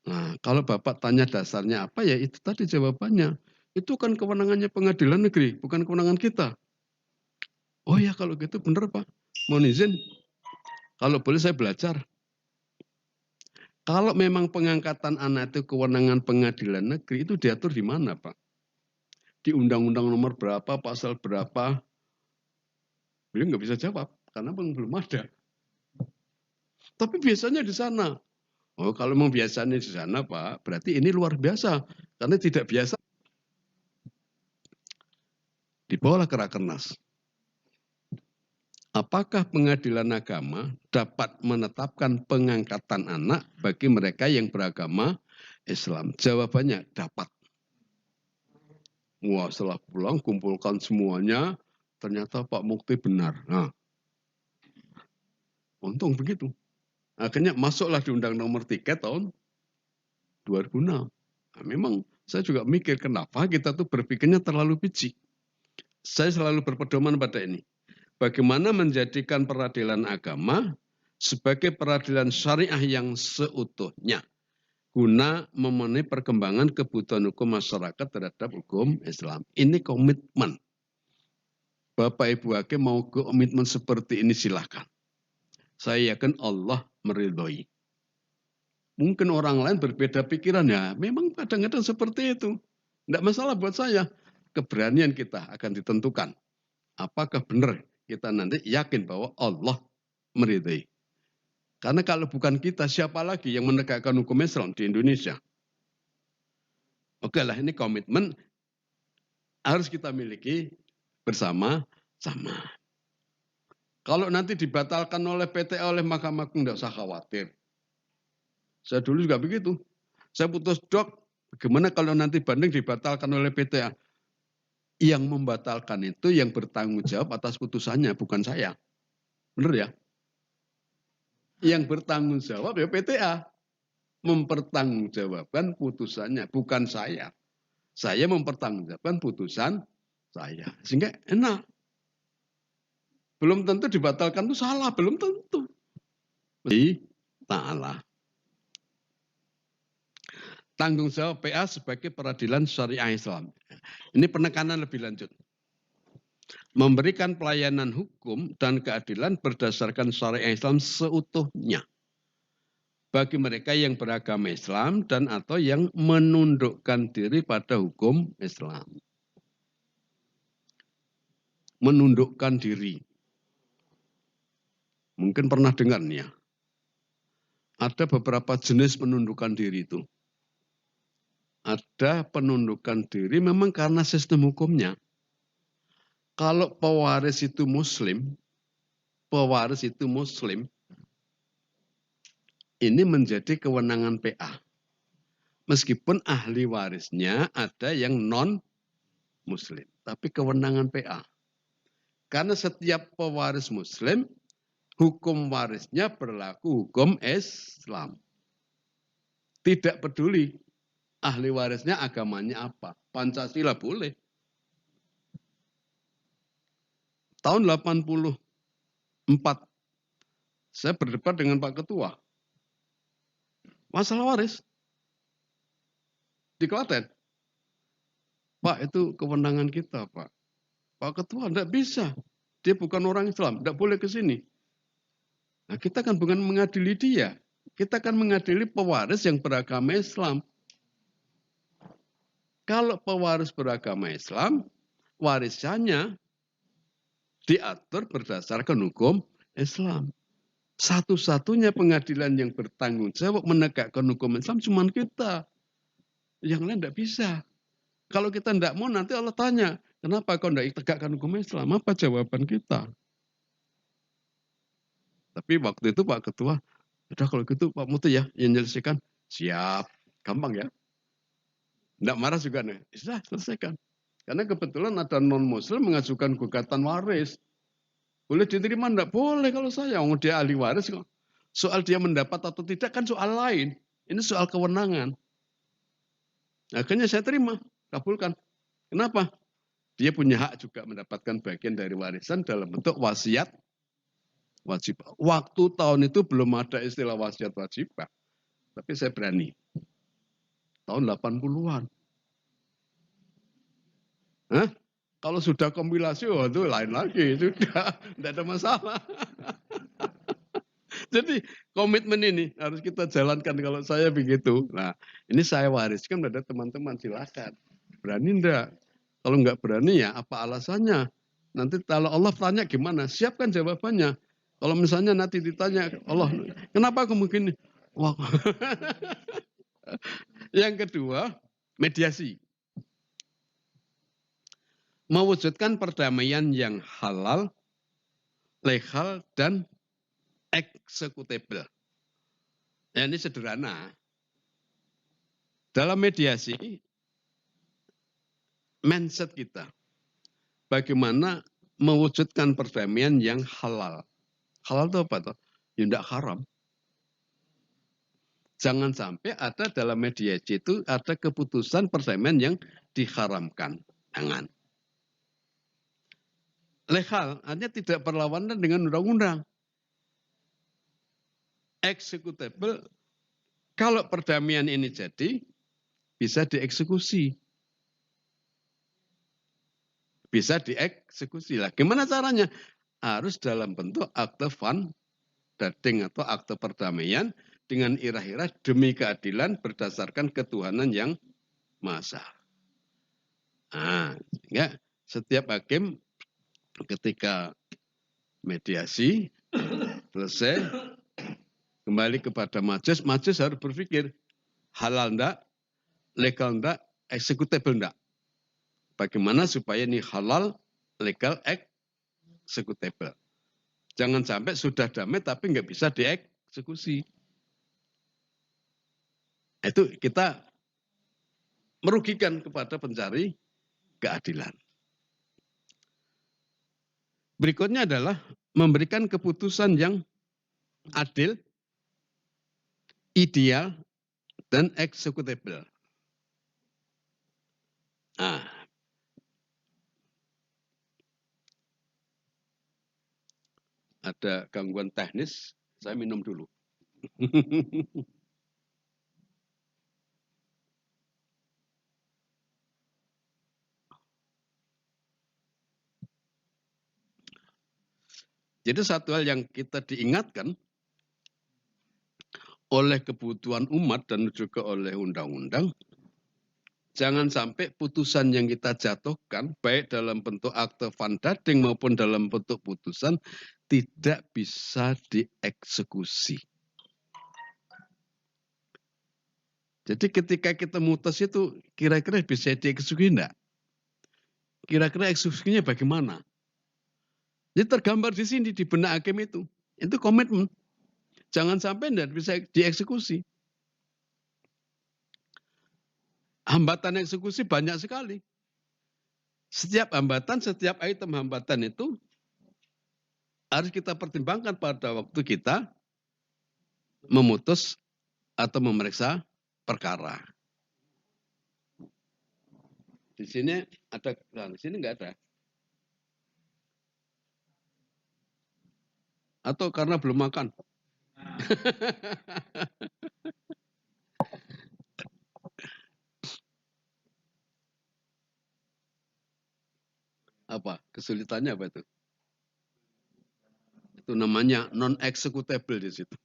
Nah, kalau Bapak tanya dasarnya apa, ya itu tadi jawabannya. Itu kan kewenangannya pengadilan negeri, bukan kewenangan kita. Oh ya, kalau gitu benar Pak. Mohon izin, kalau boleh saya belajar. Kalau memang pengangkatan anak itu kewenangan pengadilan negeri, itu diatur di mana Pak? Di undang-undang nomor berapa, pasal berapa? Beliau nggak bisa jawab, karena belum ada. Tapi biasanya di sana. Oh, kalau memang biasanya di sana Pak, berarti ini luar biasa. Karena tidak biasa. Dibawalah ke Rakernas. Apakah pengadilan agama dapat menetapkan pengangkatan anak bagi mereka yang beragama Islam? Jawabannya dapat. Wah, setelah pulang kumpulkan semuanya, ternyata Pak Mukti benar. Nah, untung begitu. Akhirnya masuklah di Undang Nomor 3 tahun 2006. Nah, memang saya juga mikir kenapa kita tuh berpikirnya terlalu biji. Saya selalu berpedoman pada ini. Bagaimana menjadikan peradilan agama sebagai peradilan syariah yang seutuhnya guna memenuhi perkembangan kebutuhan hukum masyarakat terhadap hukum Islam. Ini komitmen. Bapak Ibu Hakim mau komitmen seperti ini silahkan. Saya yakin Allah meridhoi. Mungkin orang lain berbeda pikiran, ya memang kadang-kadang seperti itu. Tidak masalah buat saya. Keberanian kita akan ditentukan. Apakah benar kita nanti yakin bahwa Allah meridhai. Karena kalau bukan kita, siapa lagi yang menegakkan hukum Islam di Indonesia? Oke lah, ini komitmen harus kita miliki bersama-sama. Kalau nanti dibatalkan oleh PTA, oleh Mahkamah Agung, tidak usah khawatir. Saya dulu juga begitu. Saya putus dok, bagaimana kalau nanti banding dibatalkan oleh PTA? Yang membatalkan itu yang bertanggung jawab atas putusannya, bukan saya. Benar ya? Yang bertanggung jawab ya PTA. Mempertanggungjawabkan putusannya, bukan saya. Saya mempertanggungjawabkan putusan saya. Sehingga enak. Belum tentu dibatalkan itu salah, belum tentu. Ta'ala. Tanggung jawab PA sebagai peradilan syariah Islam. Ini penekanan lebih lanjut. Memberikan pelayanan hukum dan keadilan berdasarkan syariah Islam seutuhnya. Bagi mereka yang beragama Islam dan atau yang menundukkan diri pada hukum Islam. Menundukkan diri. Mungkin pernah dengar nih ya. Ada beberapa jenis menundukkan diri itu. Ada penundukan diri memang karena sistem hukumnya. Kalau pewaris itu muslim, ini menjadi kewenangan PA. Meskipun ahli warisnya ada yang non-muslim, tapi kewenangan PA. Karena setiap pewaris muslim, hukum warisnya berlaku hukum Islam. Tidak peduli ahli warisnya agamanya apa. Pancasila boleh. Tahun 84, saya berdebat dengan Pak Ketua. Masalah waris. Di Klaten. Pak, itu kewenangan kita, Pak. Pak Ketua tidak bisa. Dia bukan orang Islam, tidak boleh ke sini. Nah, kita kan bukan mengadili dia. Kita kan mengadili pewaris yang beragama Islam. Kalau pewaris beragama Islam, warisannya diatur berdasarkan hukum Islam. Satu-satunya pengadilan yang bertanggung jawab menegakkan hukum Islam cuma kita. Yang lain tidak bisa. Kalau kita tidak mau nanti Allah tanya, Kenapa kau tidak tegakkan hukum Islam? Apa jawaban kita? Tapi waktu itu Pak Ketua, udah kalau gitu Pak Muti ya yang menyelesaikan. Siap, gampang ya. Tidak marah juga nih, sudah selesaikan. Karena kebetulan ada non-muslim mengajukan gugatan waris. Boleh diterima? Tidak boleh kalau saya. Dia ahli waris. Soal dia mendapat atau tidak kan soal lain. Ini soal kewenangan. Akhirnya saya terima, kabulkan. Kenapa? Dia punya hak juga mendapatkan bagian dari warisan dalam bentuk wasiat wajib. Waktu tahun itu belum ada istilah wasiat wajib, tapi saya berani. Tahun 80-an. Hah? Kalau sudah kompilasi, oh itu lain lagi. Sudah, tidak ada masalah. Jadi komitmen ini harus kita jalankan kalau saya begitu. Nah, ini saya wariskan pada teman-teman, silakan. Berani enggak? Kalau enggak berani ya apa alasannya? Nanti kalau Allah tanya gimana? Siapkan jawabannya. Kalau misalnya nanti ditanya Allah, kenapa aku begini? Wah. Yang kedua, mediasi. Mewujudkan perdamaian yang halal, legal, dan eksekutable. Ya, ini sederhana. Dalam mediasi, mindset kita. Bagaimana mewujudkan perdamaian yang halal. Halal itu apa tuh? Ya tidak haram. Jangan sampai ada dalam mediasi itu ada keputusan perdamaian yang diharamkan. Jangan. Legal, artinya tidak berlawanan dengan undang-undang. Executable, kalau perdamaian ini jadi, bisa dieksekusi. Bisa dieksekusi lah. Gimana caranya? Harus dalam bentuk akte van dading atau akte perdamaian dengan irah-irah demi keadilan berdasarkan ketuhanan yang Maha Esa. Nah, sehingga setiap hakim ketika mediasi selesai kembali kepada majelis, majelis harus berpikir halal enggak, legal enggak, eksekutable enggak. Bagaimana supaya ini halal, legal, eksekutable. Jangan sampai sudah damai tapi nggak bisa dieksekusi. Itu kita merugikan kepada pencari keadilan. Berikutnya adalah memberikan keputusan yang adil, ideal, dan eksekutable. Nah, ada gangguan teknis, saya minum dulu. Jadi satu hal yang kita diingatkan oleh kebutuhan umat dan juga oleh undang-undang, jangan sampai putusan yang kita jatuhkan, baik dalam bentuk akte van dading maupun dalam bentuk putusan, tidak bisa dieksekusi. Jadi ketika kita mutus itu, kira-kira bisa dieksekusi enggak? Kira-kira eksekusinya bagaimana? Jadi tergambar di sini, di benak hakim itu. Itu komitmen. Jangan sampai enggak bisa dieksekusi. Hambatan eksekusi banyak sekali. Setiap hambatan, setiap item hambatan itu harus kita pertimbangkan pada waktu kita memutus atau memeriksa perkara. Di sini ada, di sini enggak ada. Atau karena belum makan. Apa? Kesulitannya apa itu? Itu namanya non-executable di situ.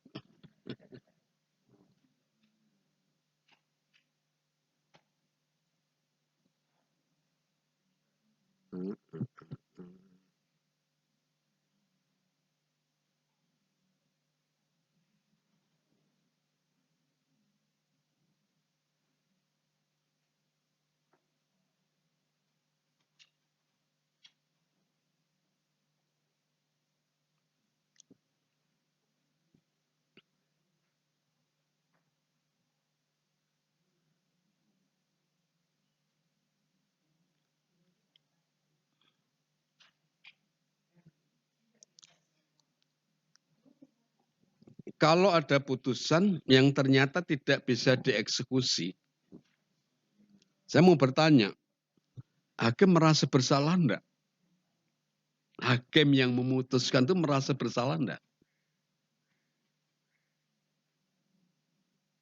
kalau ada putusan yang ternyata tidak bisa dieksekusi, saya mau bertanya, hakim merasa bersalah enggak? Hakim yang memutuskan itu merasa bersalah enggak?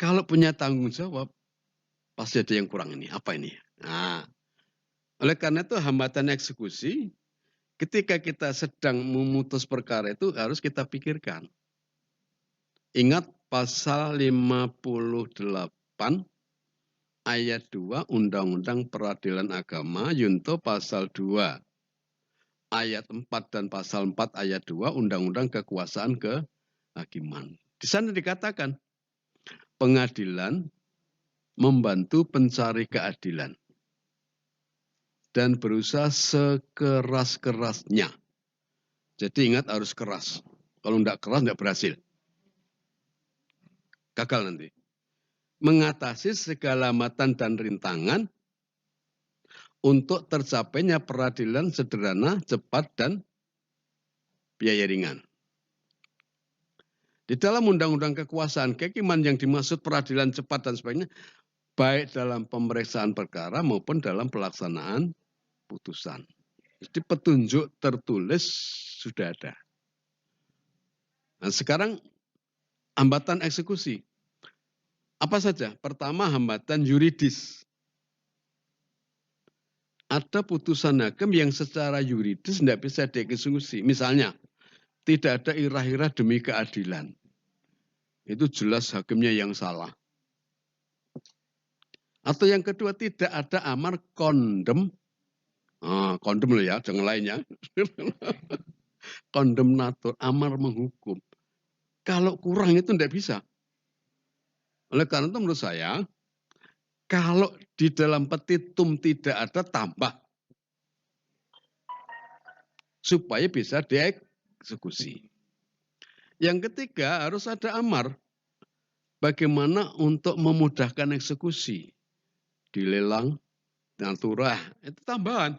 Kalau punya tanggung jawab, pasti ada yang kurang ini. Apa ini? Nah, oleh karena itu hambatan eksekusi, ketika kita sedang memutus perkara itu harus kita pikirkan. Ingat pasal 58 ayat 2 Undang-Undang Peradilan Agama, Yunto pasal 2 ayat 4 dan pasal 4 ayat 2 Undang-Undang Kekuasaan Kehakiman. Di sana dikatakan, pengadilan membantu pencari keadilan dan berusaha sekeras-kerasnya. Jadi ingat harus keras. Kalau tidak keras tidak berhasil. Gagal nanti. Mengatasi segala hambatan dan rintangan untuk tercapainya peradilan sederhana, cepat, dan biaya ringan. Di dalam Undang-Undang Kekuasaan Kehakiman yang dimaksud peradilan cepat dan sebagainya, baik dalam pemeriksaan perkara maupun dalam pelaksanaan putusan. Jadi petunjuk tertulis sudah ada. Nah, sekarang hambatan eksekusi. Apa saja? Pertama, hambatan yuridis. Ada putusan hakim yang secara yuridis tidak bisa dieksekusi. Misalnya, tidak ada irah-irah demi keadilan. Itu jelas hakimnya yang salah. Atau yang kedua, tidak ada amar kondem. Kondem loh ya, jangan lainnya. Kondemnator, amar menghukum. Kalau kurang itu tidak bisa. Oleh karena itu menurut saya, kalau di dalam petitum tidak ada, tambah. Supaya bisa dieksekusi. Yang ketiga harus ada amar. Bagaimana untuk memudahkan eksekusi. Dilelang, naturah, itu tambahan.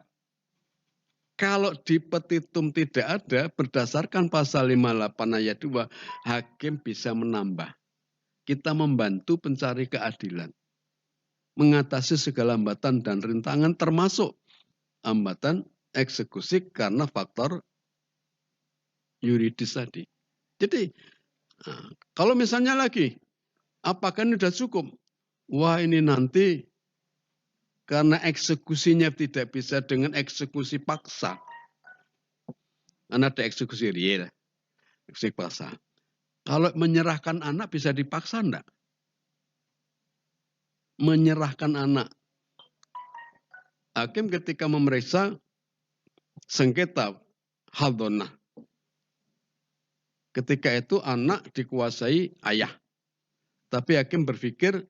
Kalau di petitum tidak ada, berdasarkan pasal 58 ayat 2, hakim bisa menambah. Kita membantu pencari keadilan. Mengatasi segala hambatan dan rintangan termasuk hambatan eksekusi karena faktor yuridis tadi. Jadi kalau misalnya lagi, apakah ini sudah cukup? Wah ini nanti karena eksekusinya tidak bisa dengan eksekusi paksa. Karena ada eksekusi real, eksekusi paksa. Kalau menyerahkan anak bisa dipaksa enggak? Menyerahkan anak. Hakim ketika memeriksa sengketa haldonah. Ketika itu anak dikuasai ayah. Tapi hakim berpikir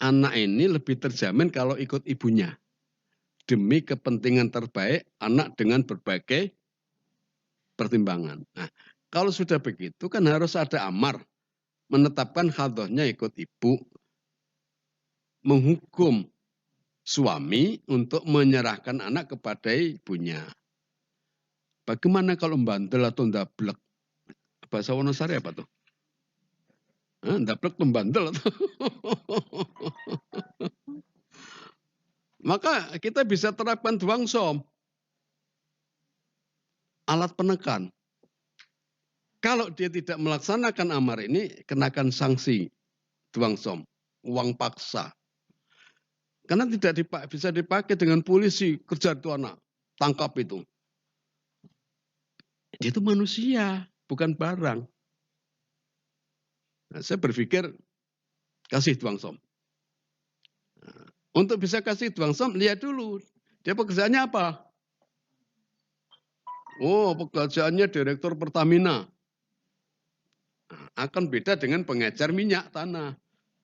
anak ini lebih terjamin kalau ikut ibunya. Demi kepentingan terbaik anak dengan berbagai pertimbangan. Nah, kalau sudah begitu kan harus ada amar. Menetapkan haldonahnya ikut ibu. Menghukum suami untuk menyerahkan anak kepada ibunya. Bagaimana kalau bandel atau ndablek? Bahasa Wonosari apa tuh? Ndablek tuh bandel. Maka kita bisa terapkan dwangsom. Alat penekan. Kalau dia tidak melaksanakan amar ini, kenakan sanksi dwangsom, uang paksa. Karena tidak bisa dipakai dengan polisi, kerja itu anak, tangkap itu. Dia itu manusia, bukan barang. Nah, saya berpikir kasih dwangsom. Nah, untuk bisa kasih dwangsom, lihat dulu dia pekerjaannya apa. Oh, pekerjaannya direktur Pertamina. Akan beda dengan pengecer minyak tanah.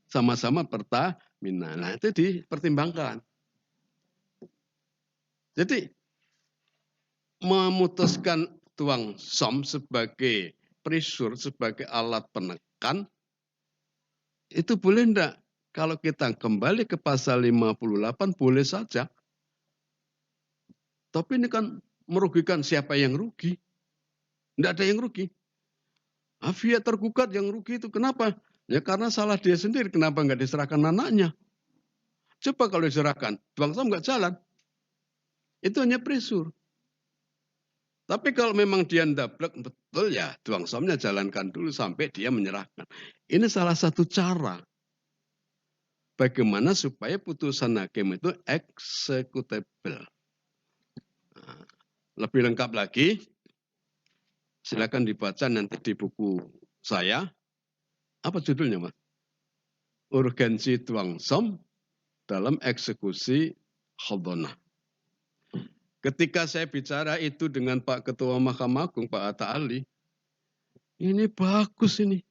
Sama-sama Pertamina. Nah, itu dipertimbangkan. Jadi, memutuskan dwangsom sebagai prisur, sebagai alat penekan, itu boleh enggak? Kalau kita kembali ke pasal 58, boleh saja. Tapi ini kan merugikan, siapa yang rugi? Enggak ada yang rugi. Pihak tergugat yang rugi itu kenapa? Ya karena salah dia sendiri. Kenapa nggak diserahkan anaknya? Coba kalau diserahkan, Tuang Som nggak jalan. Itu hanya presur. Tapi kalau memang dia ndablek betul ya, Tuang Somnya jalankan dulu sampai dia menyerahkan. Ini salah satu cara bagaimana supaya putusan hakim itu executable. Nah, lebih lengkap lagi, silakan dibaca nanti di buku saya. Apa judulnya, Mas? Urgensi Tuang Som dalam eksekusi khadonah. Ketika saya bicara itu dengan Pak Ketua Mahkamah Agung, Pak Atta Ali, ini bagus ini.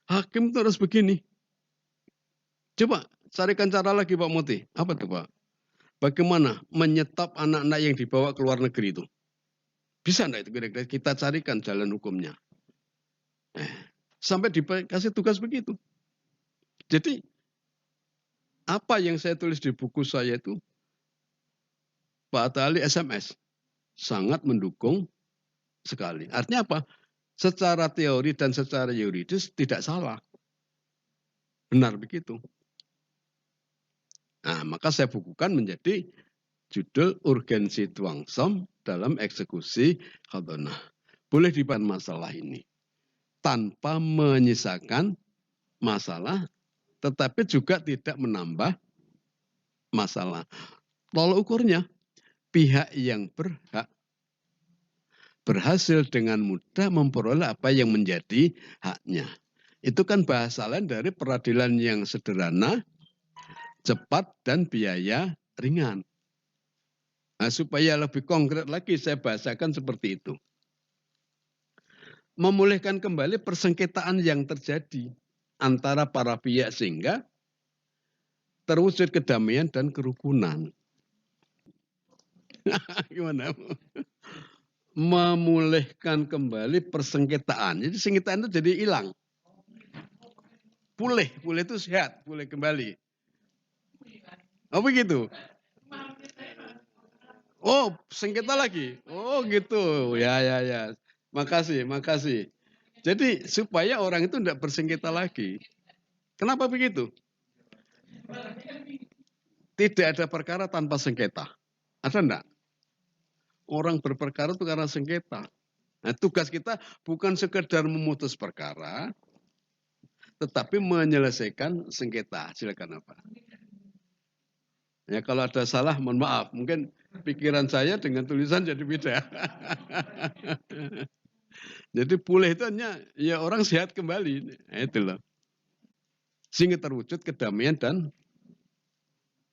Hakim itu harus begini. Coba carikan cara lagi Pak Muti. Apa tuh Pak? Bagaimana menyetop anak-anak yang dibawa ke luar negeri itu? Bisa enggak itu kira-kira kita carikan jalan hukumnya? Sampai dikasih tugas begitu. Jadi apa yang saya tulis di buku saya itu, Pak Atta Ali SMS sangat mendukung sekali. Artinya apa? Secara teori dan secara yuridis tidak salah. Benar begitu. Nah, maka saya bukukan menjadi judul Urgensi Tuang Som dalam eksekusi khadonah. Boleh dibahas masalah ini tanpa menyisakan masalah, tetapi juga tidak menambah masalah. Tolak ukurnya, pihak yang berhak berhasil dengan mudah memperoleh apa yang menjadi haknya. Itu kan bahasa lain dari peradilan yang sederhana, cepat, dan biaya ringan. Nah, supaya lebih konkret lagi saya bahasakan seperti itu. Memulihkan kembali persengketaan yang terjadi antara para pihak sehingga terwujud kedamaian dan kerukunan. Gimana? Memulihkan kembali persengketaan. Jadi sengketaan itu jadi hilang. Pulih itu sehat, pulih kembali. Oh begitu? Oh sengketa lagi? Oh gitu, ya. Makasih. Jadi supaya orang itu tidak bersengketa lagi. Kenapa begitu? Tidak ada perkara tanpa sengketa. Ada enggak? Orang berperkara itu karena sengketa. Nah, tugas kita bukan sekedar memutus perkara, tetapi menyelesaikan sengketa. Silakan apa? Ya kalau ada salah, mohon maaf. Mungkin pikiran saya dengan tulisan jadi beda. Jadi pulih itu hanya ya orang sehat kembali. Nah, itu loh. Sehingga terwujud kedamaian dan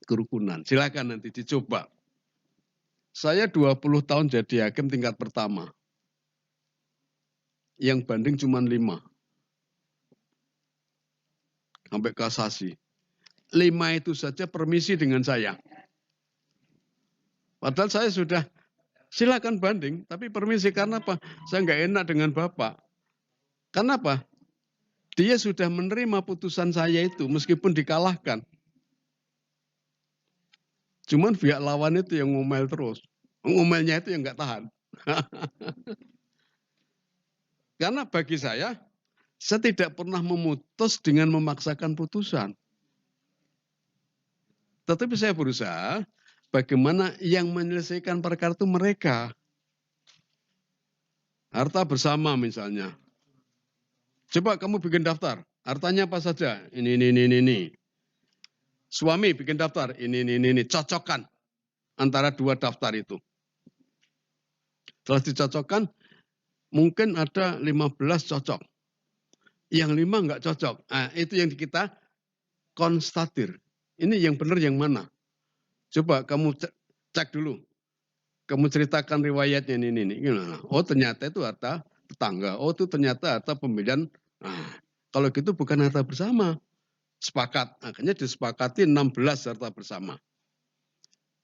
kerukunan. Silakan nanti dicoba. Saya 20 tahun jadi hakim tingkat pertama. Yang banding cuma 5. Sampai kasasi. 5 itu saja permisi dengan saya. Padahal saya sudah silakan banding, tapi permisi karena apa? Saya nggak enak dengan Bapak. Karena apa? Dia sudah menerima putusan saya itu meskipun dikalahkan. Cuman pihak lawan itu yang ngomel terus. Ngomelnya itu yang nggak tahan. Karena bagi saya tidak pernah memutus dengan memaksakan putusan. Tetapi saya berusaha bagaimana yang menyelesaikan perkara itu mereka. Harta bersama misalnya. Coba kamu bikin daftar. Hartanya apa saja? Ini. Suami bikin daftar. Ini. Cocokkan antara 2 daftar itu. Setelah dicocokkan, mungkin ada 15 cocok. Yang 5 enggak cocok. Nah, itu yang kita konstatir. Ini yang benar yang mana? Coba kamu cek dulu. Kamu ceritakan riwayatnya ini. Oh ternyata itu harta tetangga. Oh itu ternyata harta pembelian. Nah, kalau gitu bukan harta bersama. Sepakat. Akhirnya disepakati 16 harta bersama.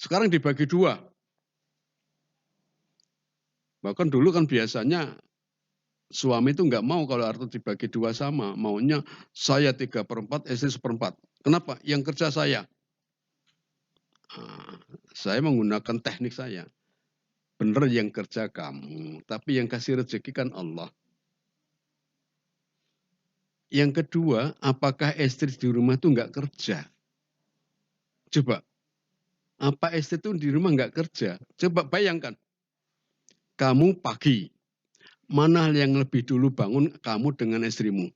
Sekarang dibagi 2. Bahkan dulu kan biasanya suami itu nggak mau kalau harta dibagi 2 sama. Maunya saya 3/4, istri 1/4. Kenapa? Yang kerja saya. Nah, saya menggunakan teknik saya. Benar yang kerja kamu, tapi yang kasih rezeki kan Allah. Yang kedua, apakah istri di rumah itu nggak kerja? Coba, apa istri itu di rumah nggak kerja? Coba bayangkan, kamu pagi, mana yang lebih dulu bangun kamu dengan istrimu?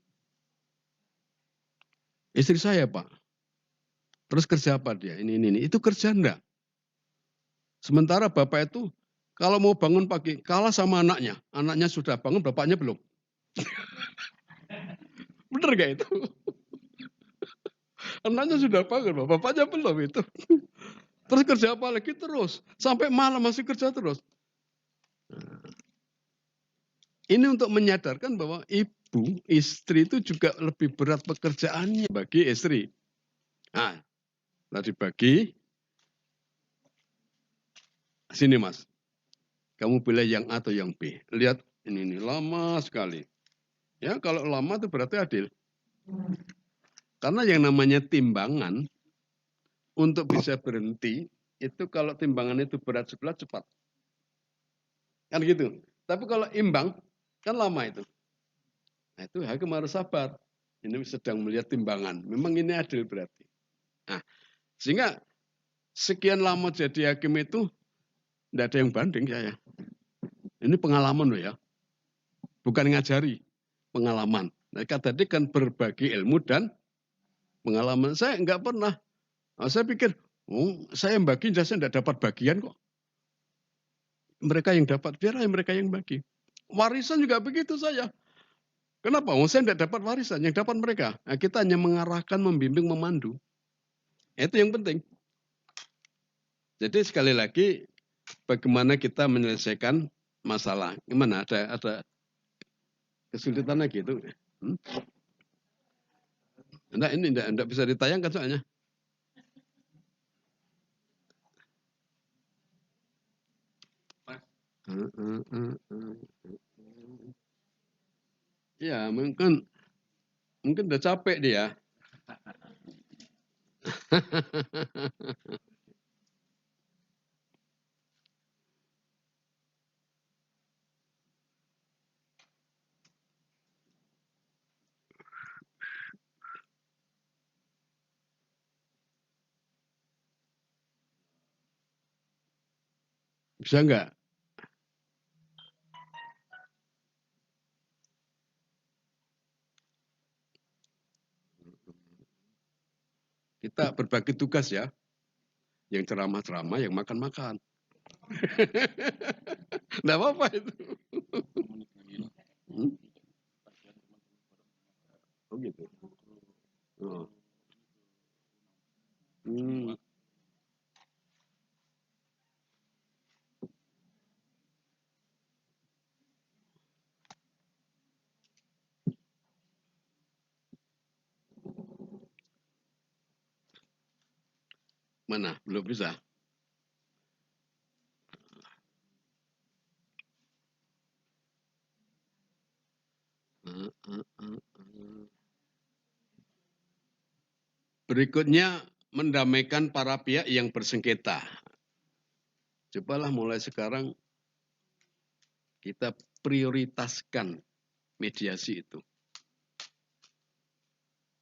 Istri saya, Pak. Terus kerja apa dia? Ini. Itu kerja enggak? Sementara bapak itu kalau mau bangun pagi kalah sama anaknya. Anaknya sudah bangun, bapaknya belum. Bener gak itu? Anaknya sudah bangun, bapaknya belum itu. Terus kerja apa lagi terus? Sampai malam masih kerja terus. Ini untuk menyadarkan bahwa ibu, istri itu juga lebih berat pekerjaannya bagi istri. Nah, tadi bagi, sini mas. Kamu pilih yang A atau yang B. Lihat ini lama sekali. Ya kalau lama itu berarti adil. Karena yang namanya timbangan, untuk bisa berhenti, itu kalau timbangan itu berat sebelah cepat. Kan gitu. Tapi kalau imbang, kan lama itu. Nah itu hakim harus sabar. Ini sedang melihat timbangan. Memang ini adil berarti. Nah, sehingga sekian lama jadi hakim itu, tidak ada yang banding saya. Ini pengalaman loh ya. Bukan ngajari, pengalaman. Mereka tadi kan berbagi ilmu dan pengalaman. Saya enggak pernah. Nah, saya pikir, oh, saya yang bagi, saya tidak dapat bagian kok. Mereka yang dapat, biar mereka yang bagi. Warisan juga begitu saya. Kenapa? Oh, saya tidak dapat warisan, yang dapat mereka. Nah, kita hanya mengarahkan, membimbing, memandu. Itu yang penting. Jadi sekali lagi, bagaimana kita menyelesaikan masalah? Gimana? Ada kesulitan lagi itu? Enggak, ini enggak bisa ditayangkan soalnya. Ya, mungkin udah capek dia. Bisa enggak? Kita berbagi tugas ya. Yang ceramah-ceramah, yang makan-makan. Enggak apa-apa itu. Oh gitu. Oh. Mana? Belum bisa. Berikutnya, mendamaikan para pihak yang bersengketa. Cobalah mulai sekarang kita prioritaskan mediasi itu.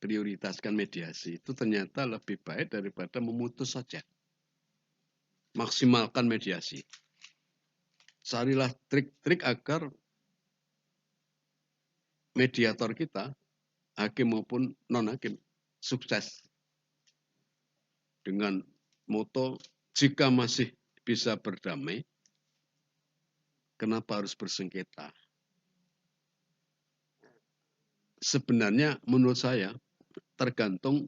Prioritaskan mediasi itu ternyata lebih baik daripada memutus saja. Maksimalkan mediasi. Carilah trik-trik agar mediator kita, hakim maupun non-hakim, sukses. Dengan moto, jika masih bisa berdamai, kenapa harus bersengketa? Sebenarnya menurut saya, tergantung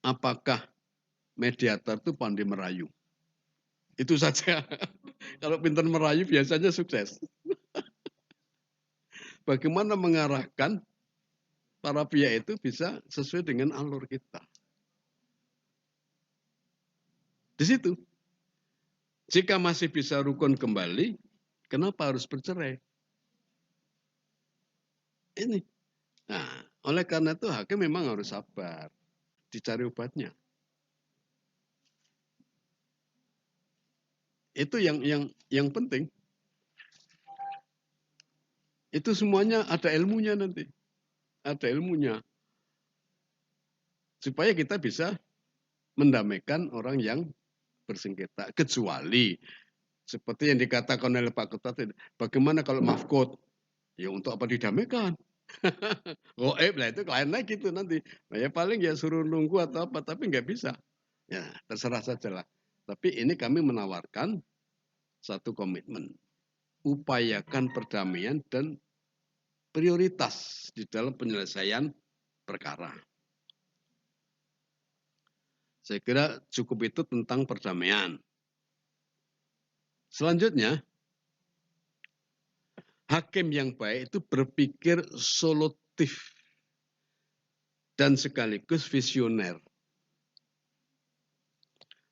apakah mediator itu pandai merayu. Itu saja. Kalau pintar merayu biasanya sukses. Bagaimana mengarahkan para pihak itu bisa sesuai dengan alur kita. Di situ. Jika masih bisa rukun kembali, kenapa harus bercerai? Ini. Nah, oleh karena itu hakim memang harus sabar. Dicari obatnya. Itu yang penting. Itu semuanya ada ilmunya nanti. ada ilmunya. Supaya kita bisa mendamaikan orang yang bersengketa. Kecuali seperti yang dikatakan oleh Pak Ketua tadi, bagaimana kalau mahkot? Ya untuk apa didamaikan? Goib lah itu lain lagi tuh nanti. Nah, ya paling ya suruh nunggu atau apa, tapi nggak bisa. Ya terserah saja lah. Tapi ini kami menawarkan satu komitmen. Upayakan perdamaian dan prioritas di dalam penyelesaian perkara. Saya kira cukup itu tentang perdamaian. Selanjutnya, hakim yang baik itu berpikir solutif dan sekaligus visioner.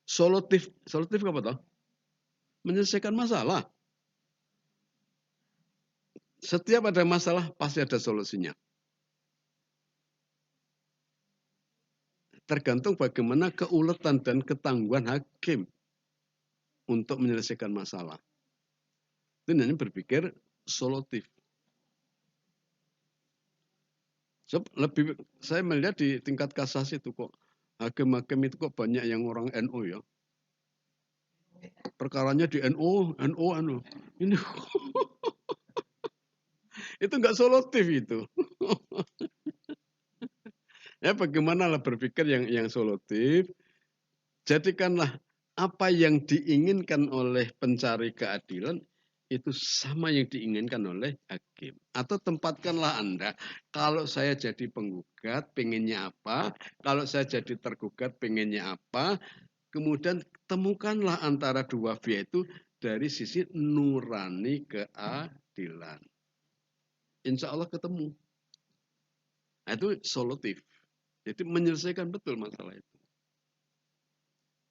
Solutif apa toh? Menyelesaikan masalah. Setiap ada masalah pasti ada solusinya. Tergantung bagaimana keuletan dan ketangguhan hakim untuk menyelesaikan masalah. Itu namanya berpikir solutif. Saya melihat di tingkat kasasi itu kok hakim-hakim itu kok banyak yang orang NU ya. Perkaranya di NU. Ini itu nggak solutif itu. Ya bagaimana lah berpikir yang solutif. Jadikanlah apa yang diinginkan oleh pencari keadilan itu sama yang diinginkan oleh hakim. Atau tempatkanlah Anda, kalau saya jadi penggugat pengennya apa, kalau saya jadi tergugat pengennya apa, kemudian temukanlah antara dua via itu dari sisi nurani keadilan. Insya Allah ketemu. Nah, itu solutif. Jadi menyelesaikan betul masalah itu.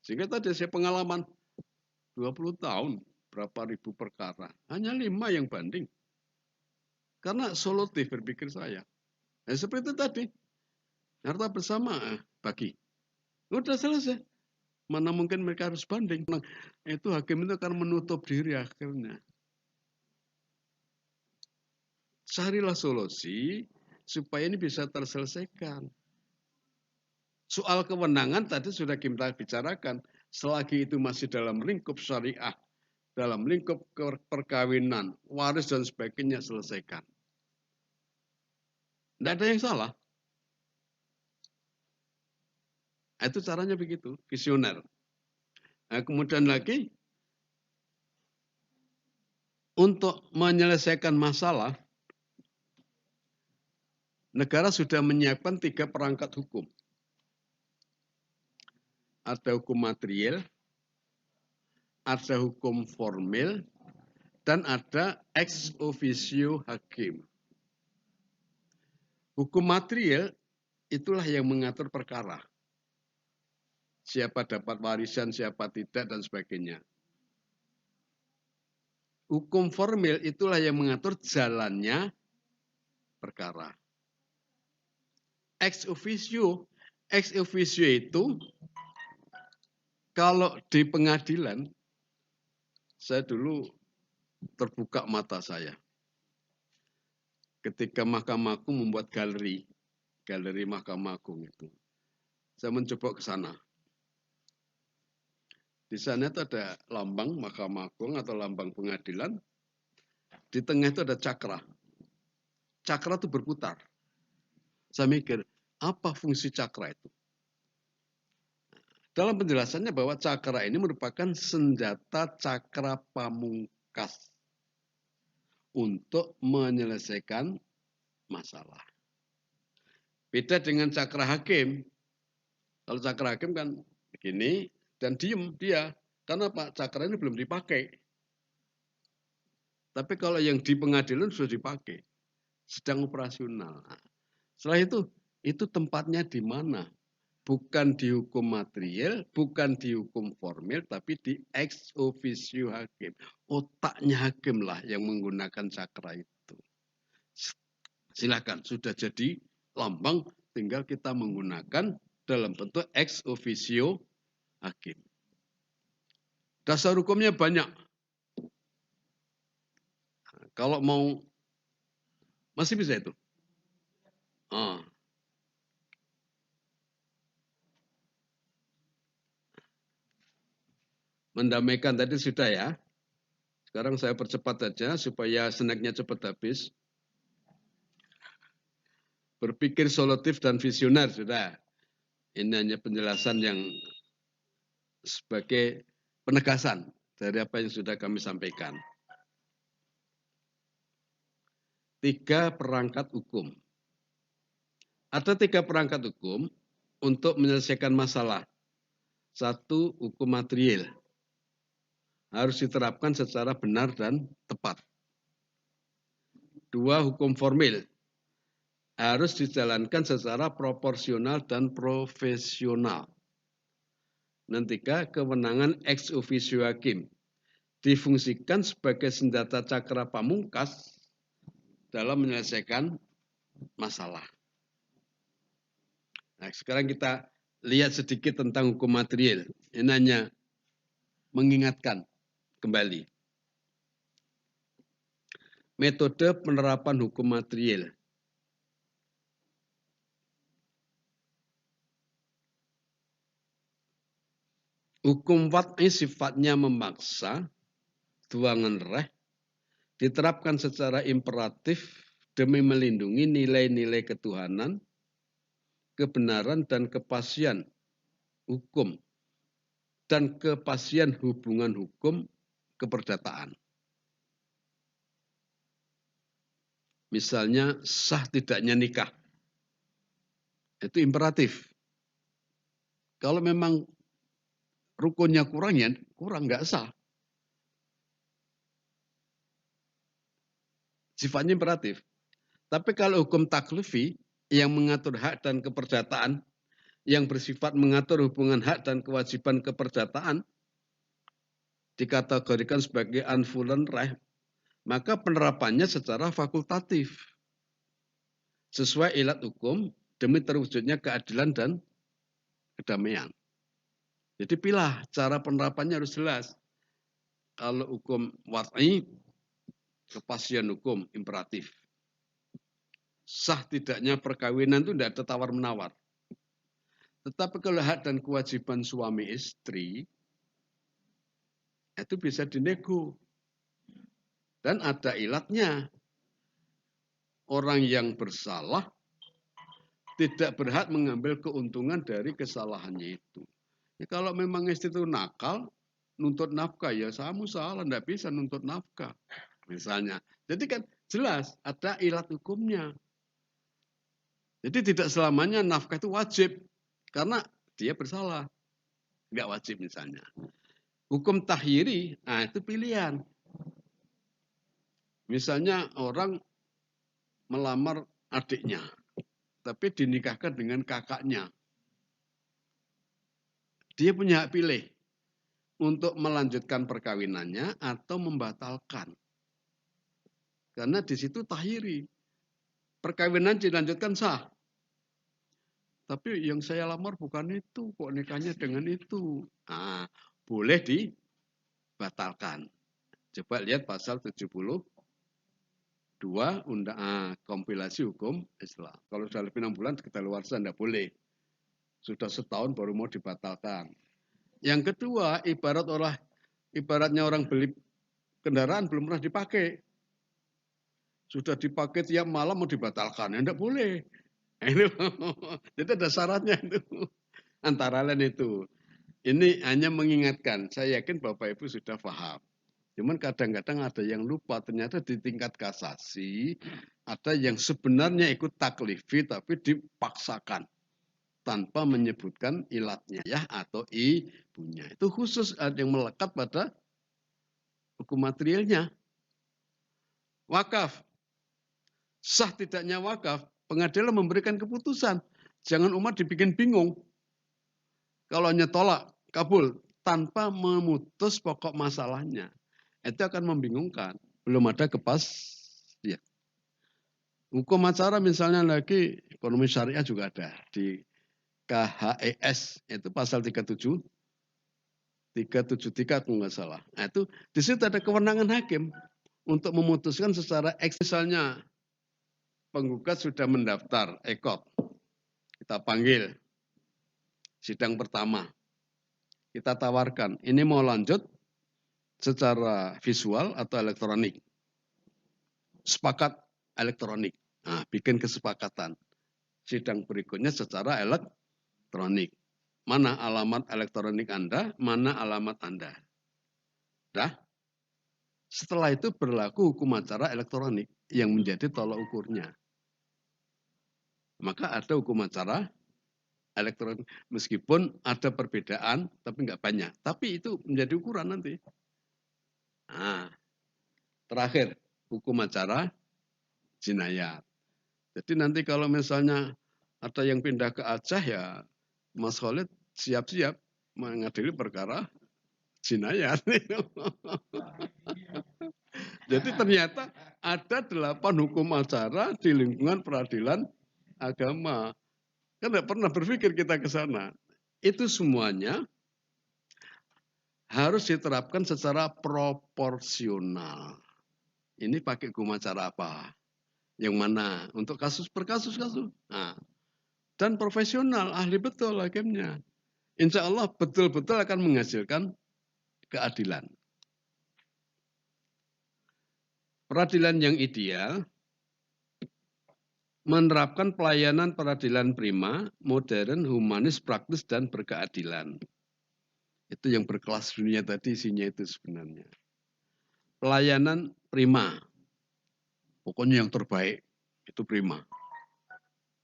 Sehingga tadi saya pengalaman 20 tahun, berapa ribu perkara. Hanya 5 yang banding. Karena solutif berpikir saya. Nah, seperti itu tadi. Harta bersama bagi. Udah selesai. Mana mungkin mereka harus banding. Nah, itu hakim itu akan menutup diri akhirnya. Carilah solusi supaya ini bisa terselesaikan. Soal kewenangan tadi sudah kita bicarakan. Selagi itu masih dalam lingkup syariah, dalam lingkup perkawinan, waris dan sebagainya selesaikan. Tidak ada yang salah. Itu caranya begitu, visioner. Nah, kemudian lagi, untuk menyelesaikan masalah, negara sudah menyiapkan 3 perangkat hukum. Ada hukum material, ada hukum formil, dan ada ex officio hakim. Hukum material itulah yang mengatur perkara. Siapa dapat warisan, siapa tidak, dan sebagainya. Hukum formil itulah yang mengatur jalannya perkara. Ex officio itu kalau di pengadilan, saya dulu terbuka mata saya. Ketika Mahkamah Agung membuat galeri Mahkamah Agung itu. Saya mencoba ke sana. Di sana itu ada lambang Mahkamah Agung atau lambang pengadilan. Di tengah itu ada cakra. Cakra itu berputar. Saya mikir, apa fungsi cakra itu? Dalam penjelasannya bahwa cakra ini merupakan senjata cakra pamungkas untuk menyelesaikan masalah. Beda dengan cakra hakim. Kalau cakra hakim kan begini dan diem dia. Karena Pak cakra ini belum dipakai. Tapi kalau yang di pengadilan sudah dipakai. Sedang operasional. Setelah itu tempatnya di mana? Bukan di hukum material, bukan di hukum formil, tapi di ex officio hakim. Otaknya hakim lah yang menggunakan cakra itu. Silakan, sudah jadi lambang, tinggal kita menggunakan dalam bentuk ex officio hakim. Dasar hukumnya banyak. Kalau mau, masih bisa itu? Mendamaikan tadi sudah ya. Sekarang saya percepat saja supaya snacknya cepat habis. Berpikir solutif dan visioner sudah. Ini hanya penjelasan yang sebagai penegasan dari apa yang sudah kami sampaikan. 3 perangkat hukum. Ada 3 perangkat hukum untuk menyelesaikan masalah. 1, hukum material. Harus diterapkan secara benar dan tepat. 2, hukum formil. Harus dijalankan secara proporsional dan profesional. Dan 3, kewenangan ex officio hakim. Difungsikan sebagai senjata cakra pamungkas dalam menyelesaikan masalah. Nah, sekarang kita lihat sedikit tentang hukum material. Ini hanya mengingatkan kembali. Metode penerapan hukum material. Hukum wad'i sifatnya memaksa, tuangan reh, diterapkan secara imperatif demi melindungi nilai-nilai ketuhanan, kebenaran dan kepastian hukum, dan kepastian hubungan hukum keperdataan. Misalnya sah tidaknya nikah, itu imperatif. Kalau memang rukunnya kurang, ya kurang, nggak sah. Sifatnya imperatif. Tapi kalau hukum taklifi yang mengatur hak dan keperdataan, yang bersifat mengatur hubungan hak dan kewajiban keperdataan, dikategorikan sebagai anfulen reh, maka penerapannya secara fakultatif. Sesuai ilat hukum demi terwujudnya keadilan dan kedamaian. Jadi pilih cara penerapannya harus jelas. Kalau hukum wad'i, kepastian hukum imperatif. Sah tidaknya perkawinan itu tidak ada tawar-menawar. Tetapi kalau hak dan kewajiban suami istri, itu bisa dinego. Dan ada ilatnya. Orang yang bersalah tidak berhak mengambil keuntungan dari kesalahannya itu. Ya, kalau memang istri itu nakal, nuntut nafkah, ya kamu salah, tidak bisa nuntut nafkah. Misalnya. Jadi kan jelas ada ilat hukumnya. Jadi tidak selamanya nafkah itu wajib. Karena dia bersalah. Nggak wajib misalnya. Hukum tahyiri, nah itu pilihan. Misalnya orang melamar adiknya. Tapi dinikahkan dengan kakaknya. Dia punya hak pilih. Untuk melanjutkan perkawinannya atau membatalkan. Karena di situ tahyiri. Perkawinan dilanjutkan sah. Tapi yang saya lamar bukan itu, kok nikahnya dengan itu. Nah, boleh dibatalkan. Coba lihat pasal 72 kompilasi hukum Islam. Kalau sudah lebih 6 bulan kedaluarsa tidak boleh. Sudah setahun baru mau dibatalkan. Yang kedua, ibaratnya orang beli kendaraan belum pernah dipakai. Sudah dipakai tiap malam mau dibatalkan, ya tidak boleh. Itu, jadi ada syaratnya itu. Antara lain itu. Ini hanya mengingatkan. Saya yakin Bapak Ibu sudah paham. Cuman kadang-kadang ada yang lupa. Ternyata di tingkat kasasi ada yang sebenarnya ikut taklifi tapi dipaksakan tanpa menyebutkan ilatnya ya atau ibunya. Itu khusus ada yang melekat pada hukum materialnya. Wakaf. Sah tidaknya wakaf, pengadilan memberikan keputusan. Jangan umat dibikin bingung. Kalau hanya tolak, kabul, tanpa memutus pokok masalahnya. Itu akan membingungkan. Belum ada kepastian. Hukum acara misalnya lagi, ekonomi syariah juga ada. Di KHES, itu pasal 37. 373 kalau nggak salah. Nah itu, di situ ada kewenangan hakim untuk memutuskan secara misalnya penggugat sudah mendaftar ekot. Kita panggil sidang pertama. kita tawarkan, ini mau lanjut secara visual atau elektronik. Sepakat elektronik. Nah, bikin kesepakatan. Sidang berikutnya secara elektronik. Mana alamat elektronik Anda, mana alamat Anda. Dah. Setelah itu berlaku hukum acara elektronik yang menjadi tolak ukurnya. Maka ada hukum acara elektronik. Meskipun ada perbedaan, tapi nggak banyak. Tapi itu menjadi ukuran nanti. Nah, terakhir, hukum acara jinayat. Jadi nanti kalau misalnya ada yang pindah ke Aceh ya, Mas Khalid siap-siap mengadili perkara jinayat. Jadi ternyata ada 8 hukum acara di lingkungan peradilan agama. Kan tidak pernah berpikir kita ke sana. Itu semuanya harus diterapkan secara proporsional. Ini pakai hukum acara apa? Yang mana? Untuk kasus per kasus. Nah, dan profesional, ahli betul hakimnya. Insya Allah betul-betul akan menghasilkan keadilan. Peradilan yang ideal menerapkan pelayanan peradilan prima, modern, humanis, praktis, dan berkeadilan. Itu yang berkelas dunia tadi isinya itu sebenarnya. Pelayanan prima, pokoknya yang terbaik, itu prima.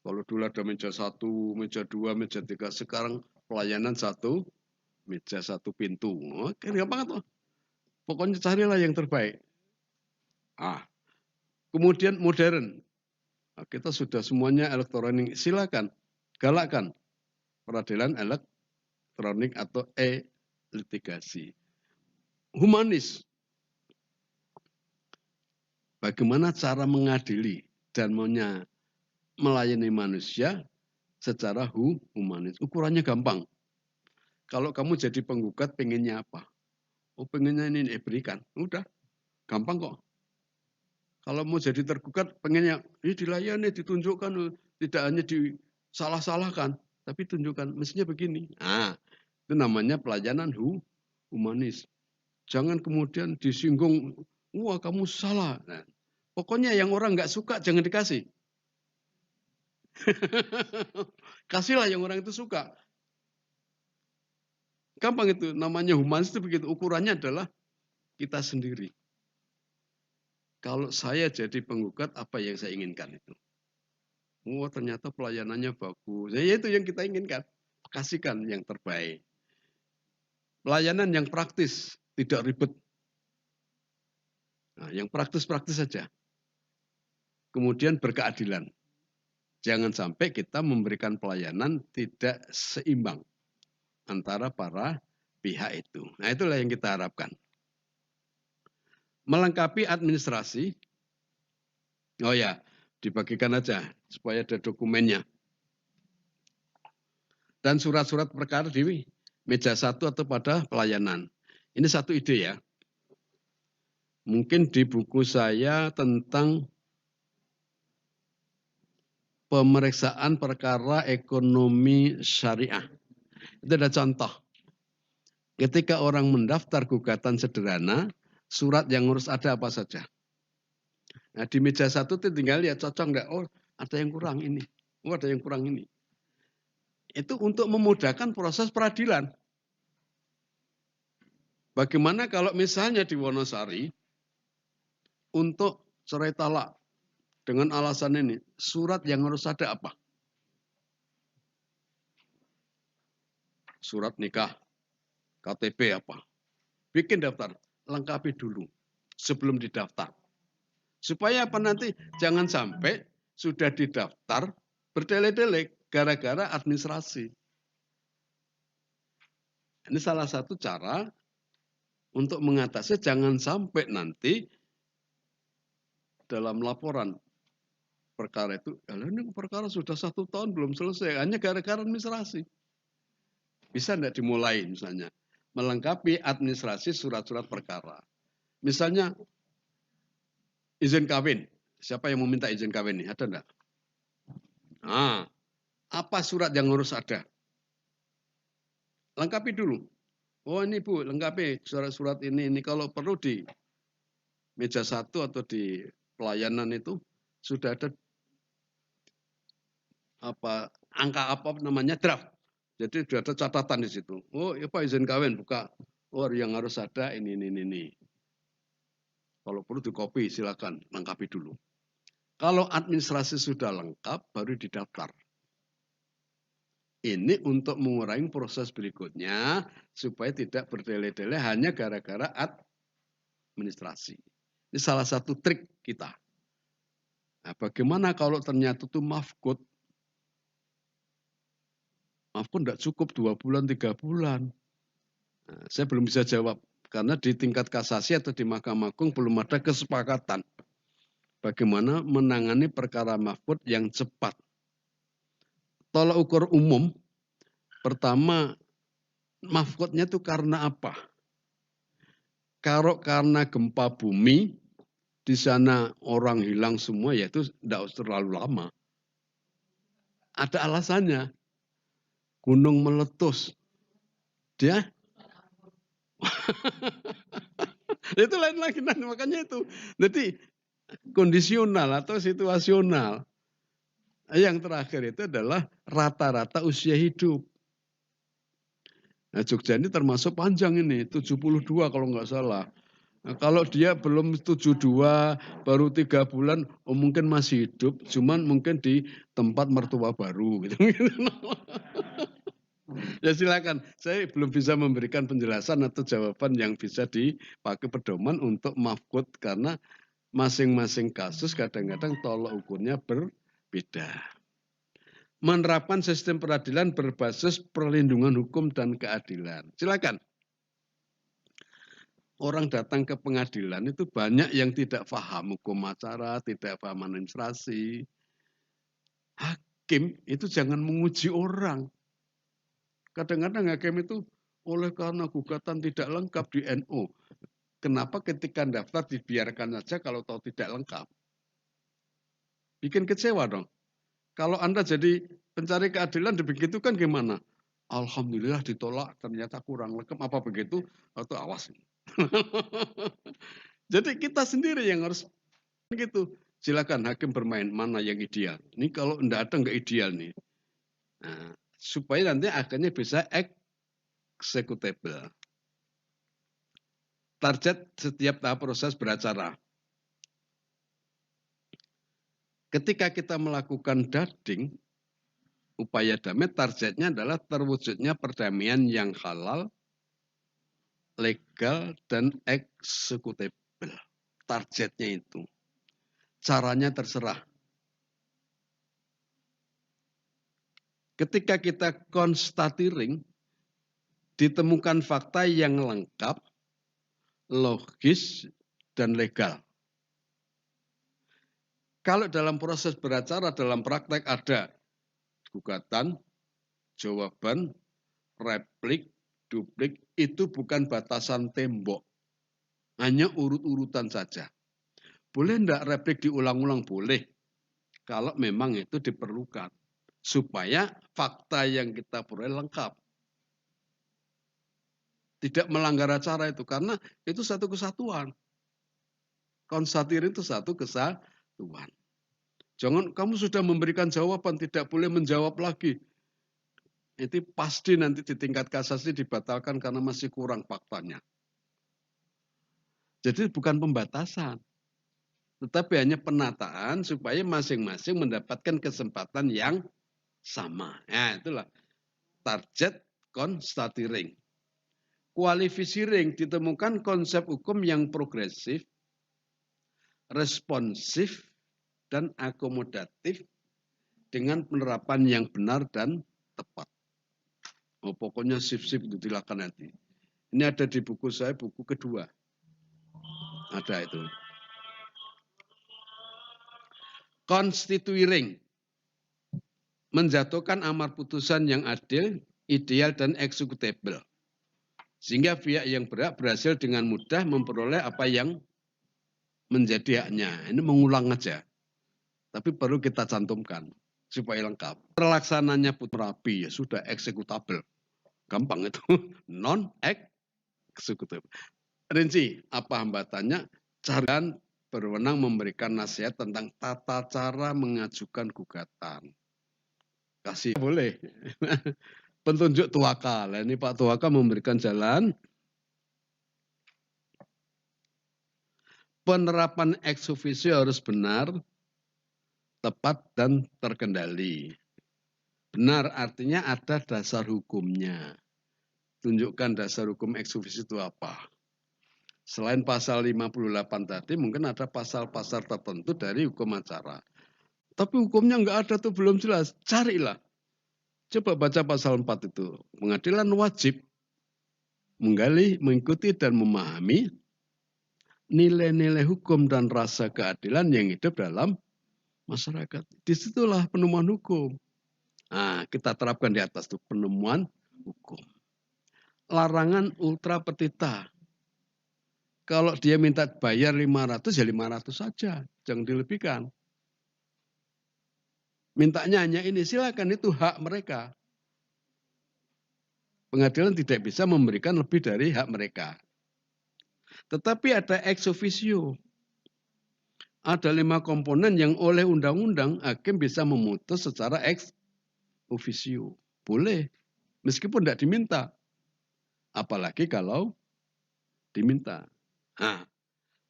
Kalau dulu ada meja 1, meja 2, meja 3, sekarang pelayanan 1, meja 1 pintu. Oke, gampang tuh. Pokoknya carilah yang terbaik. Kemudian modern. Nah, kita sudah semuanya elektronik. Silakan, galakkan peradilan elektronik atau e-litigasi. Humanis. Bagaimana cara mengadili dan melayani manusia secara humanis. Ukurannya gampang. Kalau kamu jadi penggugat pengennya apa? Oh pengennya ini berikan. Udah, gampang kok. Kalau mau jadi tergugat pengennya ini dilayani, ditunjukkan, tidak hanya disalah-salahkan, tapi tunjukkan mestinya begini. Nah, itu namanya pelayanan humanis. Jangan kemudian disinggung, wah kamu salah. Nah, pokoknya yang orang nggak suka jangan dikasih. Kasihlah yang orang itu suka. Gampang itu, namanya humanis itu begitu. Ukurannya adalah kita sendiri. Kalau saya jadi penggugat, apa yang saya inginkan itu? Oh ternyata pelayanannya bagus. Ya itu yang kita inginkan. Kasihkan yang terbaik. Pelayanan yang praktis, tidak ribet. Nah, yang praktis-praktis saja. Kemudian berkeadilan. Jangan sampai kita memberikan pelayanan tidak seimbang antara para pihak itu. Nah itulah yang kita harapkan. Melengkapi administrasi. Oh ya, dibagikan aja supaya ada dokumennya. Dan surat-surat perkara di meja 1 atau pada pelayanan. Ini satu ide ya. Mungkin di buku saya tentang pemeriksaan perkara ekonomi syariah. Itu ada contoh. Ketika orang mendaftar gugatan sederhana, surat yang harus ada apa saja. Nah di meja 1 itu tinggal lihat cocok enggak. Oh ada yang kurang ini. Oh ada yang kurang ini. Itu untuk memudahkan proses peradilan. Bagaimana kalau misalnya di Wonosari, untuk cerai talak dengan alasan ini, surat yang harus ada apa? Surat nikah, KTP apa? Bikin daftar, lengkapi dulu sebelum didaftar. Supaya apa nanti? Jangan sampai sudah didaftar, bertele-tele gara-gara administrasi. Ini salah satu cara untuk mengatasi jangan sampai nanti dalam laporan perkara itu, ini perkara sudah 1 tahun belum selesai, hanya gara-gara administrasi. Bisa tidak dimulai misalnya, melengkapi administrasi surat-surat perkara. Misalnya izin kawin, siapa yang meminta izin kawin ini? Ada enggak? Nah, apa surat yang harus ada? Lengkapi dulu. Oh ini Bu, lengkapi surat-surat ini kalau perlu di meja 1 atau di pelayanan itu sudah ada angka apa namanya draft. Jadi sudah ada catatan di situ. Oh, ya Pak izin kawin buka. Oh, yang harus ada ini. Kalau perlu di copy silakan lengkapi dulu. Kalau administrasi sudah lengkap baru didaftar. Ini untuk mengurangi proses berikutnya supaya tidak berdele-dele hanya gara-gara administrasi. Ini salah satu trik kita. Nah, bagaimana kalau ternyata itu mafkut? Mafkut tidak cukup 2 bulan, 3 bulan. Nah, saya belum bisa jawab karena di tingkat kasasi atau di Mahkamah Agung belum ada kesepakatan bagaimana menangani perkara mafkut yang cepat. Tolak ukur umum, pertama mafkutnya itu karena apa? Kalau karena gempa bumi, di sana orang hilang semua, ya itu tidak terlalu lama. Ada alasannya. Gunung meletus. Dia itu lain lagi, makanya itu. Jadi kondisional atau situasional. Yang terakhir itu adalah rata-rata usia hidup. Nah, Jogja ini termasuk panjang ini, 72 kalau nggak salah. Nah, kalau dia belum 72, baru 3 bulan, oh mungkin masih hidup, cuman mungkin di tempat mertua baru. Gitu. Ya silakan, saya belum bisa memberikan penjelasan atau jawaban yang bisa dipakai pedoman untuk mafkut karena masing-masing kasus kadang-kadang tolak ukurnya berbeda. Menerapkan sistem peradilan berbasis perlindungan hukum dan keadilan. Silakan. Orang datang ke pengadilan itu banyak yang tidak paham hukum acara, tidak paham administrasi. Hakim itu jangan menguji orang. Kadang-kadang hakim itu oleh karena gugatan tidak lengkap di NU. Kenapa ketika daftar dibiarkan saja kalau tahu tidak lengkap? Bikin kecewa dong. Kalau Anda jadi pencari keadilan dibegitukan gimana? Alhamdulillah ditolak, ternyata kurang lengkap. Apa begitu? Atau awas. Jadi kita sendiri yang harus gitu. Silakan hakim bermain mana yang ideal. Ini kalau enggak ada enggak ideal nih. Nah, supaya nanti akhirnya bisa executable. Target setiap tahap proses beracara. Ketika kita melakukan dading, upaya damai targetnya adalah terwujudnya perdamaian yang halal, legal, dan executable. Targetnya itu. Caranya terserah. Ketika kita konstatiring, ditemukan fakta yang lengkap, logis, dan legal. Kalau dalam proses beracara, dalam praktek ada gugatan, jawaban, replik, duplik, itu bukan batasan tembok. Hanya urut-urutan saja. Boleh enggak replik diulang-ulang? Boleh. Kalau memang itu diperlukan. Supaya fakta yang kita peroleh lengkap. Tidak melanggar acara itu. Karena itu satu kesatuan. Konstatirin itu satu kesatuan. Jangan kamu sudah memberikan jawaban, tidak boleh menjawab lagi. Itu pasti nanti di tingkat kasasi dibatalkan karena masih kurang faktanya. Jadi bukan pembatasan. Tetapi hanya penataan supaya masing-masing mendapatkan kesempatan yang sama. Nah, itulah target constatiring. Qualifying ditemukan konsep hukum yang progresif, responsif, dan akomodatif dengan penerapan yang benar dan tepat. Oh, pokoknya sip-sip itu silakan nanti. Ini ada di buku saya, buku kedua. Ada itu. Constituting. Menjatuhkan amar putusan yang adil, ideal, dan executable. Sehingga pihak yang berhak berhasil dengan mudah memperoleh apa yang menjadi haknya. Ini mengulang aja. Tapi perlu kita cantumkan supaya lengkap. Pelaksananya rapi ya sudah executable. Gampang itu. Non-executable. eksekutif. Rinci, apa hambatannya? Carian berwenang memberikan nasihat tentang tata cara mengajukan gugatan. Kasih boleh. Petunjuk tuaka. Nah, ini Pak Tuaka memberikan jalan. Penerapan ex officio harus benar, tepat, dan terkendali. Benar artinya ada dasar hukumnya. Tunjukkan dasar hukum ex officio itu apa. Selain pasal 58 tadi, mungkin ada pasal-pasal tertentu dari hukum acara. Tapi hukumnya nggak ada tuh, belum jelas. Carilah. Coba baca pasal 4 itu. Pengadilan wajib menggali, mengikuti, dan memahami nilai-nilai hukum dan rasa keadilan yang hidup dalam masyarakat. Disitulah penemuan hukum. Nah, kita terapkan di atas itu penemuan hukum. Larangan ultra petita. Kalau dia minta bayar 500 ya 500 saja, jangan dilebihkan. Mintanya hanya ini, silakan, itu hak mereka. Pengadilan tidak bisa memberikan lebih dari hak mereka. Tetapi ada ex officio. Ada 5 komponen yang oleh undang-undang hakim bisa memutus secara ex officio. Boleh, meskipun tidak diminta. Apalagi kalau diminta. Nah,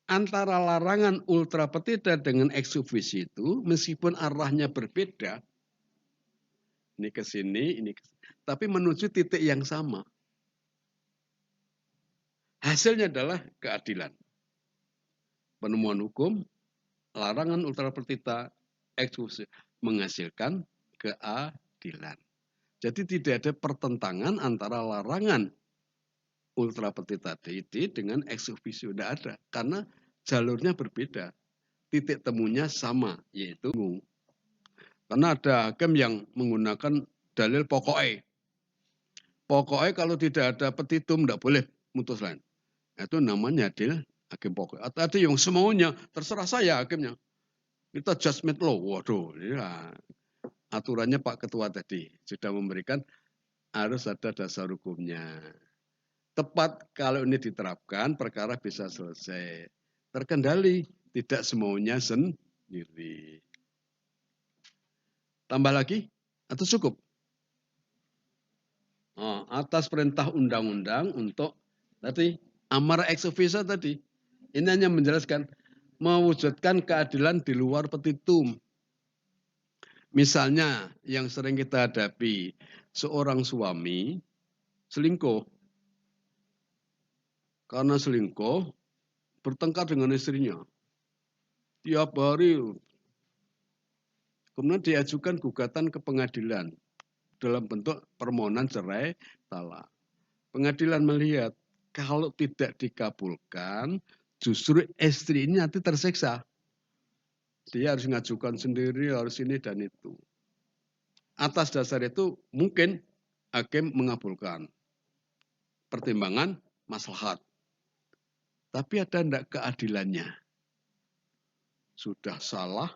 antara larangan ultra petita dengan ex officio itu, meskipun arahnya berbeda, ini ke sini, ini ke sini, tapi menuju titik yang sama. Hasilnya adalah keadilan. Penemuan hukum, larangan ultra petita, ex officio menghasilkan keadilan. Jadi tidak ada pertentangan antara larangan ultra petita DIT dengan ex officio, tidak ada. Karena jalurnya berbeda, titik temunya sama, yaitu karena ada hakim yang menggunakan dalil pokoknya. Pokoknya kalau tidak ada petitum, tidak boleh mutus lain. Itu namanya adil hakim pokok. Atau ada yang semaunya, terserah saya hakimnya. Kita judgment law, waduh, ya. Aturannya Pak Ketua tadi sudah memberikan harus ada dasar hukumnya. Tepat kalau ini diterapkan, perkara bisa selesai. Terkendali, tidak semaunya sendiri. Tambah lagi atau cukup? Oh, atas perintah undang-undang untuk tadi amar ex officio tadi. Ini hanya menjelaskan mewujudkan keadilan di luar petitum. Misalnya yang sering kita hadapi, seorang suami selingkuh. Karena selingkuh, bertengkar dengan istrinya. Tiap hari. Kemudian diajukan gugatan ke pengadilan dalam bentuk permohonan cerai talak. Pengadilan melihat kalau tidak dikabulkan, justru istri ini nanti tersiksa. Dia harus mengajukan sendiri, harus ini dan itu. Atas dasar itu mungkin hakim mengabulkan pertimbangan maslahat. Tapi ada tidak keadilannya? Sudah salah,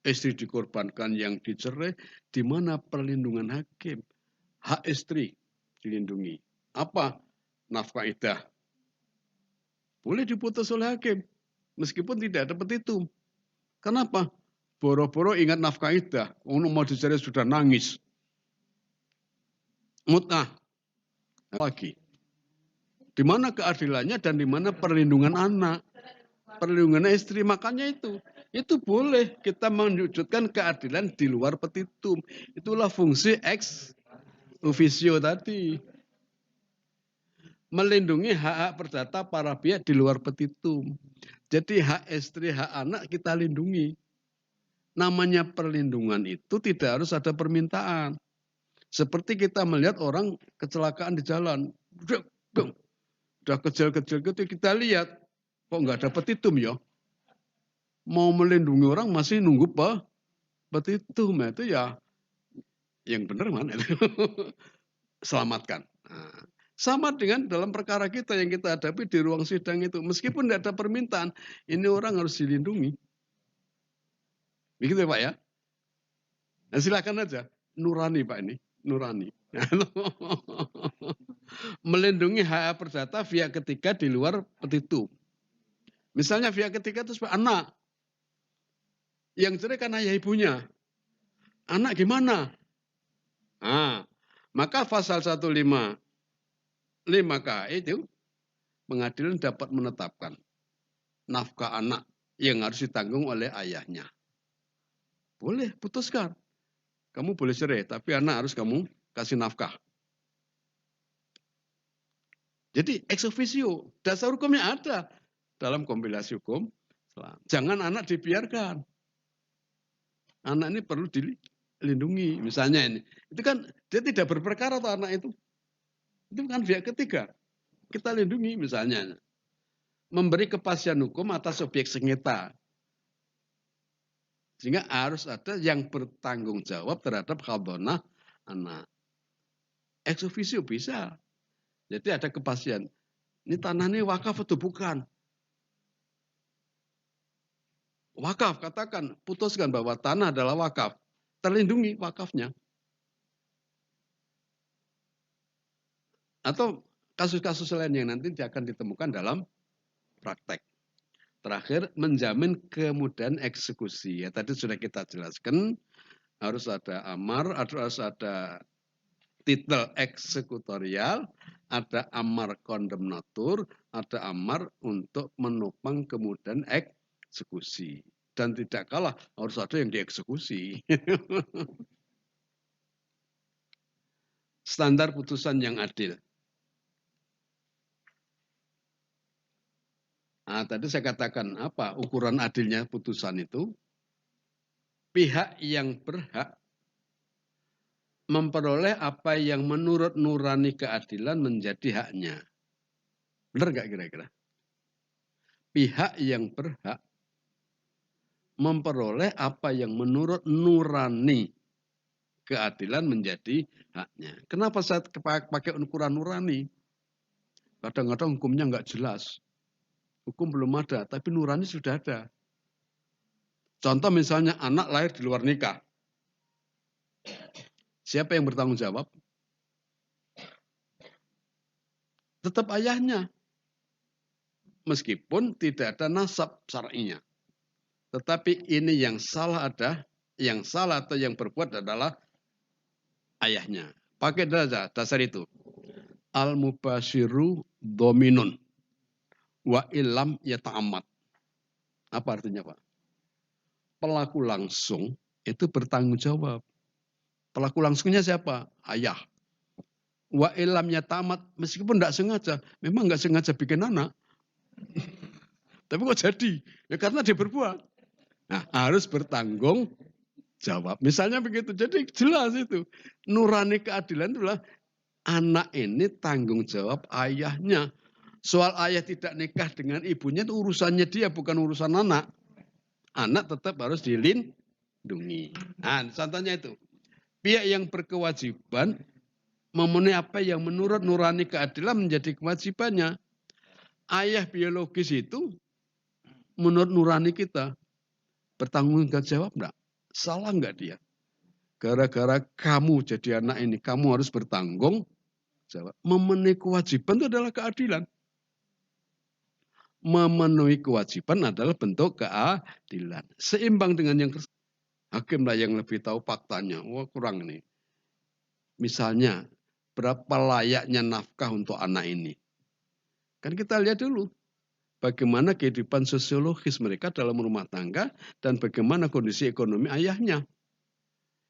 istri dikorbankan yang dicerai, di mana perlindungan hakim? Hak istri dilindungi. Apa? Nafkah iddah. Boleh diputus oleh hakim, meskipun tidak ada petitum. Kenapa? Boro-boro ingat nafkah iddah, mau dicerai sudah nangis. Mut'ah. Lagi. Di mana keadilannya dan di mana perlindungan anak, perlindungan istri, makanya itu boleh kita mewujudkan keadilan di luar petitum. Itulah fungsi ex officio tadi. Melindungi hak-hak perdata para pihak di luar petitum. Jadi hak istri, hak anak kita lindungi. Namanya perlindungan itu tidak harus ada permintaan. Seperti kita melihat orang kecelakaan di jalan. Udah kecil-kecil gitu kita lihat, kok nggak ada petitum ya? Mau melindungi orang masih nunggu petitum, itu ya yang benar mana itu? Selamatkan. Nah, sama dengan dalam perkara kita yang kita hadapi di ruang sidang itu, meskipun tidak ada permintaan, ini orang harus dilindungi. Begitu ya Pak ya? Nah, silakan aja, nurani Pak ini. nurani. Melindungi hak perdata pihak ketiga di luar petitum. Misalnya pihak ketiga itu anak. Yang cerai kan ayah ibunya. Anak gimana? Nah, maka pasal 155K itu pengadilan dapat menetapkan nafkah anak yang harus ditanggung oleh ayahnya. Boleh, putuskan. Kamu boleh cerai, tapi anak harus kamu kasih nafkah. Jadi ex officio, dasar hukumnya ada dalam kompilasi hukum. Jangan anak dibiarkan. Anak ini perlu dilindungi. Misalnya ini, itu kan dia tidak berperkara atau anak itu. Itu kan pihak ketiga. Kita lindungi misalnya. Memberi kepastian hukum atas objek sengketa. Sehingga harus ada yang bertanggung jawab terhadap khadonah anak. Ex officio bisa. Jadi ada kepastian. Ini tanah ini wakaf atau bukan? Wakaf, katakan, putuskan bahwa tanah adalah wakaf. Terlindungi wakafnya. Atau kasus-kasus lain yang nanti akan ditemukan dalam praktek. Terakhir, menjamin kemudahan eksekusi. Ya, tadi sudah kita jelaskan, harus ada amar, harus ada titel eksekutorial, ada amar kondemnatur, ada amar untuk menopang kemudahan eksekusi. Dan tidak kalah, harus ada yang dieksekusi. Standar putusan yang adil. Nah, tadi saya katakan apa ukuran adilnya putusan itu? Pihak yang berhak memperoleh apa yang menurut nurani keadilan menjadi haknya. Benar nggak kira-kira? Pihak yang berhak memperoleh apa yang menurut nurani keadilan menjadi haknya. Kenapa saya pakai ukuran nurani? Kadang-kadang hukumnya nggak jelas. Hukum belum ada, tapi nurani sudah ada. Contoh misalnya anak lahir di luar nikah. Siapa yang bertanggung jawab? Tetap ayahnya. Meskipun tidak ada nasab syar'inya. Tetapi ini yang salah atau yang berbuat adalah ayahnya. Pakai dasar itu. Al-mubasyiru dominun. Wa ilam yata'amad. Apa artinya Pak? Pelaku langsung itu bertanggung jawab. Pelaku langsungnya siapa? Ayah. Wa ilam yata'amad. Meskipun tidak sengaja. Memang nggak sengaja bikin anak. Tapi kok jadi? Ya karena dia berbuat. Nah, harus bertanggung jawab. Misalnya begitu. Jadi jelas itu. Nurani keadilan itulah anak ini tanggung jawab ayahnya. Soal ayah tidak nikah dengan ibunya itu urusannya dia, bukan urusan anak. Anak tetap harus dilindungi. Nah, contohnya itu. Pihak yang berkewajiban memenuhi apa yang menurut nurani keadilan menjadi kewajibannya. Ayah biologis itu menurut nurani kita bertanggung jawab enggak? Salah enggak dia? Gara-gara kamu jadi anak ini, kamu harus bertanggung jawab. Memenuhi kewajiban itu adalah keadilan. Memenuhi kewajiban adalah bentuk keadilan. Seimbang dengan yang hakimlah yang lebih tahu faktanya. Wah kurang nih. Misalnya, berapa layaknya nafkah untuk anak ini? Kan kita lihat dulu. Bagaimana kehidupan sosiologis mereka dalam rumah tangga dan bagaimana kondisi ekonomi ayahnya.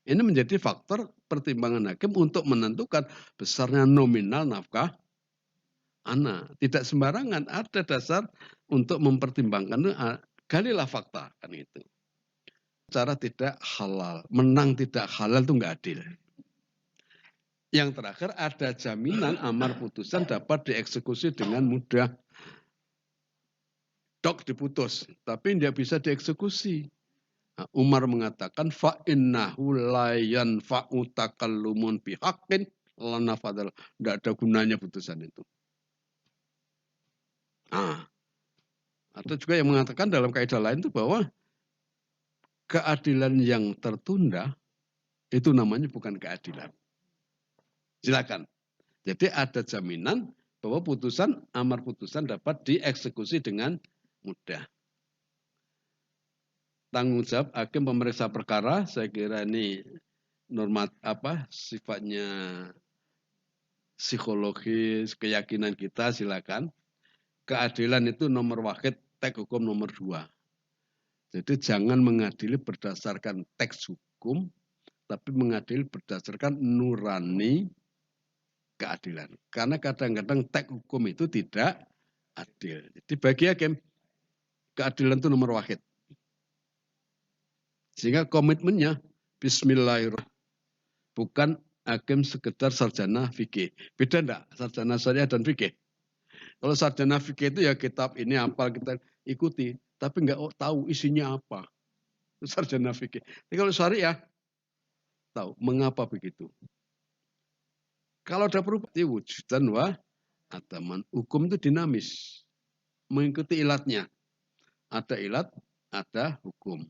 Ini menjadi faktor pertimbangan hakim untuk menentukan besarnya nominal nafkah anak. Tidak sembarangan, ada dasar untuk mempertimbangkan, galilah fakta kan itu. Cara tidak halal, menang tidak halal itu enggak adil. Yang terakhir ada jaminan amar putusan dapat dieksekusi dengan mudah. Dok diputus, tapi tidak bisa dieksekusi. Nah, Umar mengatakan fa innahu la yanfa'u takallumun bihaqqin lana fadal. Tidak ada gunanya putusan itu. Nah, ada juga yang mengatakan dalam kaidah lain itu bahwa keadilan yang tertunda itu namanya bukan keadilan. Silakan. Jadi ada jaminan bahwa amar putusan dapat dieksekusi dengan mudah. Tanggung jawab hakim pemeriksa perkara, saya kira ini normat sifatnya psikologis, keyakinan kita, silakan. Keadilan itu nomor wahid, teks hukum nomor 2. Jadi jangan mengadili berdasarkan teks hukum, tapi mengadili berdasarkan nurani keadilan. Karena kadang-kadang teks hukum itu tidak adil. Jadi bagi hakim, keadilan itu nomor wahid. Sehingga komitmennya, bismillahirrahmanirrahim, bukan hakim sekedar sarjana fikih. Beda enggak sarjana syariah dan fikih? Kalau sarjana fikih itu ya kitab ini apa kita ikuti, tapi enggak tahu isinya apa. Sarjana fikih. Tapi kalau syariah, tahu mengapa begitu. Kalau ada perubahan, wujudan wa ataman. Hukum itu dinamis. Mengikuti ilatnya. Ada ilat, ada hukum.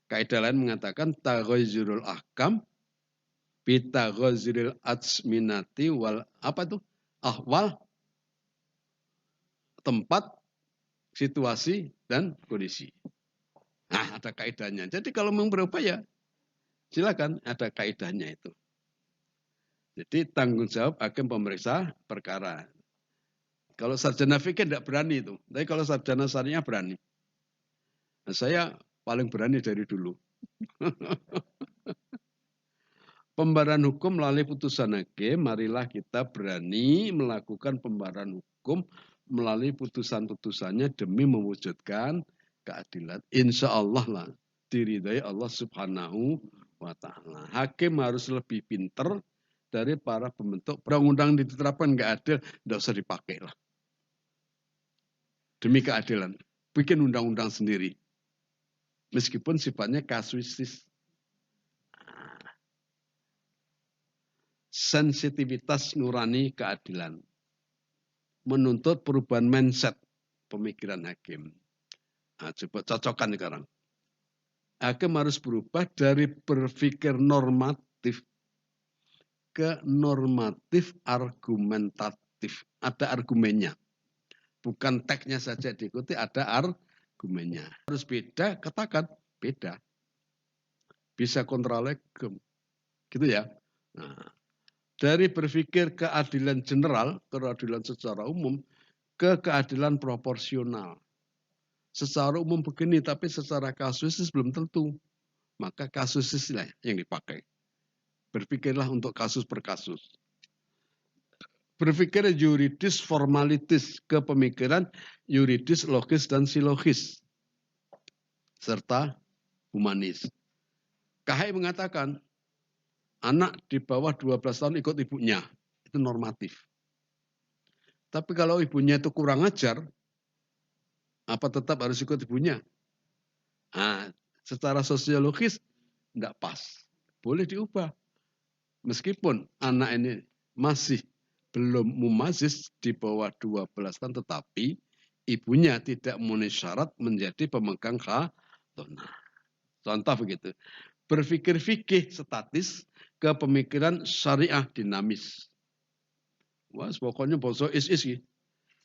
Kaidah lain mengatakan taghayyurul ahkam bitaghayyuril azminati wal ahwal, tempat, situasi dan kondisi. Nah, ada kaidahnya. Jadi kalau mau berubah ya silakan, ada kaidahnya itu. Jadi tanggung jawab hakim pemeriksa perkara. Kalau sarjana fikih tidak berani itu. Tapi kalau sarjana syariah berani. Nah, saya paling berani dari dulu. Pembaharan hukum melalui putusan hakim, marilah kita berani melakukan pembaharan hukum melalui putusan-putusannya demi mewujudkan keadilan. Insya Allah lah diridhai Allah Subhanahu wa ta'ala. Hakim harus lebih pinter dari para pembentuk. Perundang diterapkan nggak adil, nggak usah dipakai lah. Demi keadilan, bikin undang-undang sendiri. Meskipun sifatnya kasuistis. Sensitivitas nurani keadilan. Menuntut perubahan mindset pemikiran hakim. Nah, coba cocokkan sekarang. Hakim harus berubah dari berpikir normatif ke normatif argumentatif. Ada argumennya. Bukan teksnya saja diikuti, ada argumennya. Harus beda, katakan beda. Bisa kontralegem. Gitu ya. Nah, dari berpikir keadilan general, keadilan secara umum, ke keadilan proporsional. Secara umum begini, tapi secara kasuistis belum tentu. Maka kasuistis lah yang dipakai. Berpikirlah untuk kasus per kasus. Berpikir yuridis formalitis ke pemikiran yuridis logis dan silogis. Serta humanis. KHI mengatakan, anak di bawah 12 tahun ikut ibunya. Itu normatif. Tapi kalau ibunya itu kurang ajar, apa tetap harus ikut ibunya? Nah, secara sosiologis tidak pas. Boleh diubah. Meskipun anak ini masih belum mumazis di bawah 12 tahun, tetapi ibunya tidak memenuhi syarat menjadi pemegang khazanah. Contoh begitu. Berpikir fikih statis ke pemikiran syariah dinamis. Wah, pokoknya boso is-is.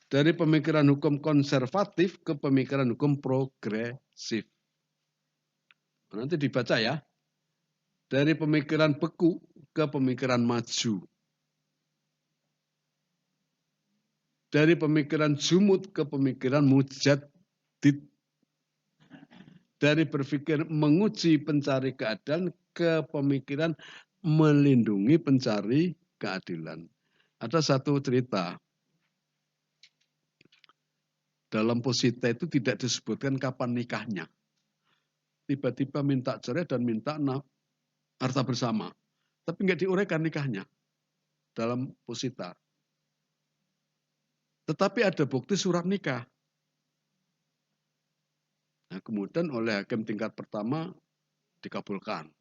Dari pemikiran hukum konservatif ke pemikiran hukum progresif. Nanti dibaca ya. Dari pemikiran beku ke pemikiran maju. Dari pemikiran jumud ke pemikiran mujaddid. Dari berpikir menguji pencari keadilan ke pemikiran melindungi pencari keadilan. Ada satu cerita. Dalam posita itu tidak disebutkan kapan nikahnya. Tiba-tiba minta cerai dan minta harta bersama. Tapi nggak diuraikan nikahnya dalam posita. Tetapi ada bukti surat nikah. Nah, kemudian oleh hakim tingkat pertama dikabulkan.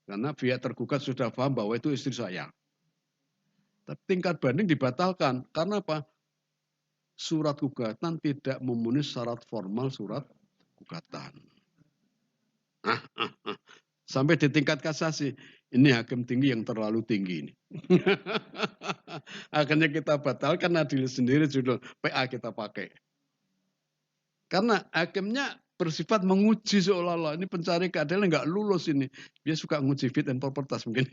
Karena pihak tergugat sudah paham bahwa itu istri saya. Tapi tingkat banding dibatalkan. Karena apa? Surat gugatan tidak memenuhi syarat formal surat gugatan. Sampai di tingkat kasasi, ini hakim tinggi yang terlalu tinggi ini. Akhirnya kita batalkan, adil sendiri judul PA kita pakai. Karena hakimnya bersifat menguji seolah-olah ini pencari keadilan nggak lulus ini. Dia suka nguji fit and proper test mungkin.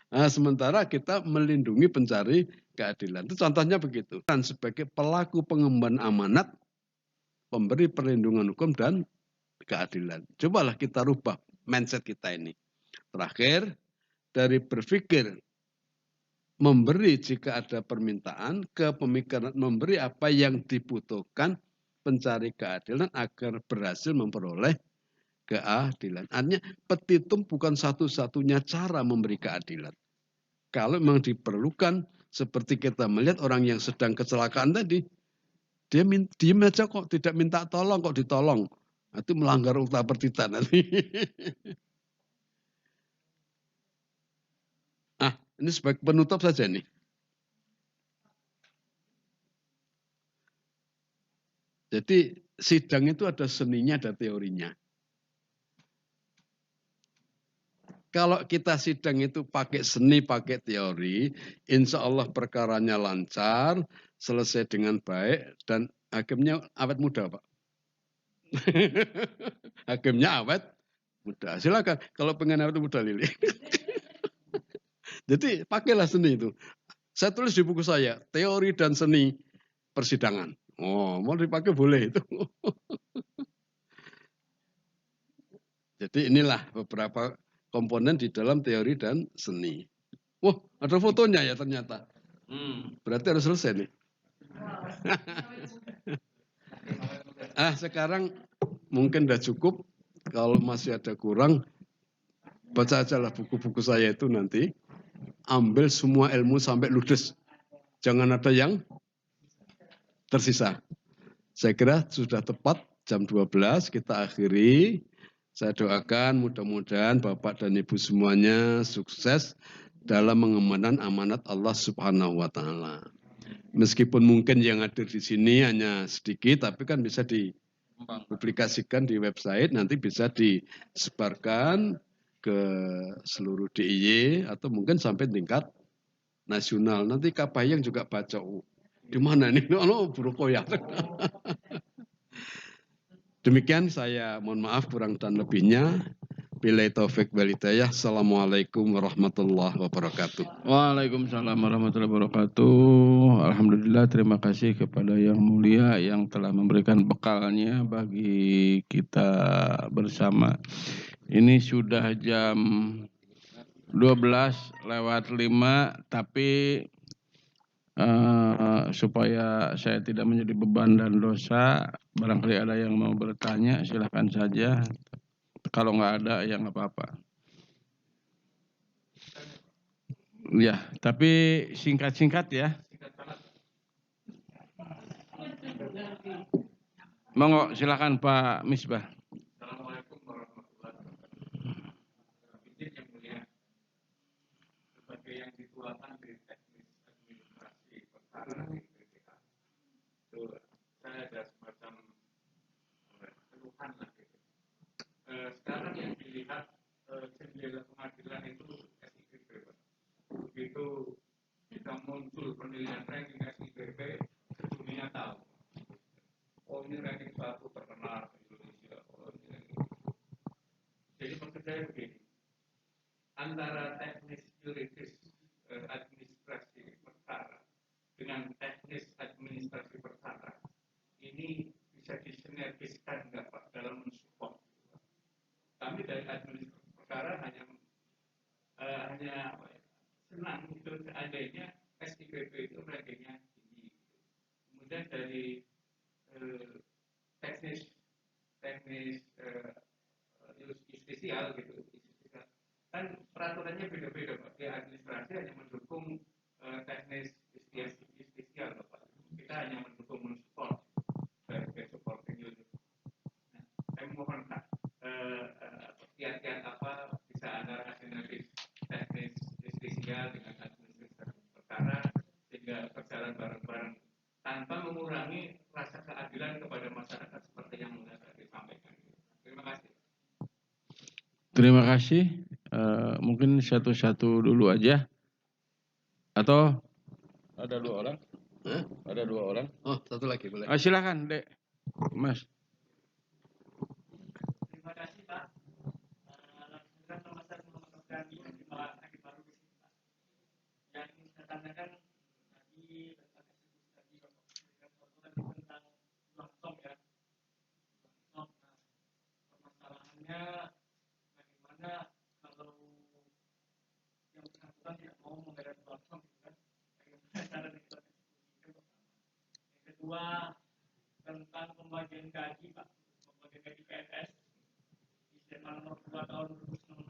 Nah, sementara kita melindungi pencari keadilan. Itu contohnya begitu. Dan sebagai pelaku pengemban amanat, pemberi perlindungan hukum dan keadilan. Cobalah kita rubah mindset kita ini. Terakhir, dari berpikir memberi jika ada permintaan ke pemikiran memberi apa yang dibutuhkan pencari keadilan agar berhasil memperoleh keadilan. Artinya petitum bukan satu-satunya cara memberi keadilan. Kalau memang diperlukan, seperti kita melihat orang yang sedang kecelakaan tadi, dia diem aja kok, tidak minta tolong kok ditolong. Itu melanggar ulta pertita nanti. Ini sebagai penutup saja nih. Jadi sidang itu ada seninya, ada teorinya. Kalau kita sidang itu pakai seni, pakai teori, insya Allah perkaranya lancar, selesai dengan baik, dan hakimnya awet muda, Pak. Hakimnya awet muda. Silakan, kalau pengen awet muda, Lili. Jadi pakailah seni itu. Saya tulis di buku saya, teori dan seni persidangan. Oh, mau dipakai boleh itu. Jadi inilah beberapa komponen di dalam teori dan seni. Wah, ada fotonya ya ternyata. Berarti harus selesai nih. Sekarang mungkin udah cukup. Kalau masih ada kurang, baca aja lah buku-buku saya itu nanti. Ambil semua ilmu sampai ludes. Jangan ada yang tersisa. Saya kira sudah tepat jam 12 kita akhiri. Saya doakan mudah-mudahan Bapak dan Ibu semuanya sukses dalam mengemban amanat Allah Subhanahu wa taala. Meskipun mungkin yang hadir di sini hanya sedikit, tapi kan bisa dipublikasikan di website, nanti bisa disebarkan ke seluruh DIY atau mungkin sampai tingkat nasional. Nanti Kabayang juga baca, di mana nih? Oh, Burukoya. Demikian saya mohon maaf kurang dan lebihnya. Billahi taufik wal hidayah. Assalamualaikum warahmatullahi wabarakatuh. Waalaikumsalam warahmatullahi wabarakatuh. Alhamdulillah, terima kasih kepada Yang Mulia yang telah memberikan bekalnya bagi kita bersama. Ini sudah jam 12:05, tapi supaya saya tidak menjadi beban dan dosa, barangkali ada yang mau bertanya, silahkan saja. Kalau nggak ada, ya nggak apa-apa. Ya, tapi singkat-singkat ya. Monggo, silakan Pak Misbah. Assalamualaikum warahmatullahi wabarakatuh. Yang mulia, sebagai yang dituakan dari teknis administrasi perkara di BPK, itu saya ada semacam keluhan lah gitu. Sekarang yang dilihat jendela pengadilan itu SIPP, Pak. Begitu kita muncul penilaian ranking SIPP, dunia tahu. Oh, ini ranking satu terkenal di Indonesia. Oh, ini. Jadi maksud saya begini, antara teknis yuridis administrasi perkara dengan teknis administrasi perkara ini bisa disinergiskan nggak Pak dalam mensupport? Kami dari administrasi perkara hanya senang itu seandainya SIPP itu rankingnya tinggi. Kemudian dari teknis justisial gitu, kan peraturannya beda-beda Pak. Di administrasi hanya mendukung teknis justisial Pak. Kita hanya mendukung mensupport sebagai supporting unit. Nah, saya mohon Pak, kiat-kiat apa bisa antara sinergis teknis justisial dengan administrasi perkara sehingga berjalan bareng-bareng tanpa mengurangi rasa keadilan kepada masyarakat seperti yang sudah disampaikan. Terima kasih. Terima kasih. Mungkin satu-satu dulu aja. Atau ada 2 orang? Hah? Ada 2 orang? Oh, satu lagi boleh. Silakan, Dek. Mas. Terima kasih Pak. Alhamdulillah nama saya Muhammad Nurgani, Hakim Baru di sini Pak. Yang ingin saya tanyakan tadi tentang eksekusi tadi Bapak memberikan tentang langsung ya. Langsung. Permasalahannya bagaimana kalau yang bersangkutan tidak mau membayar langsung gitu kan? Bagaimana cara kita eksekusi itu pertama. Yang kedua tentang pembagian gaji Pak, pembagian gaji PNS. Skema nomor 2 tahun 2019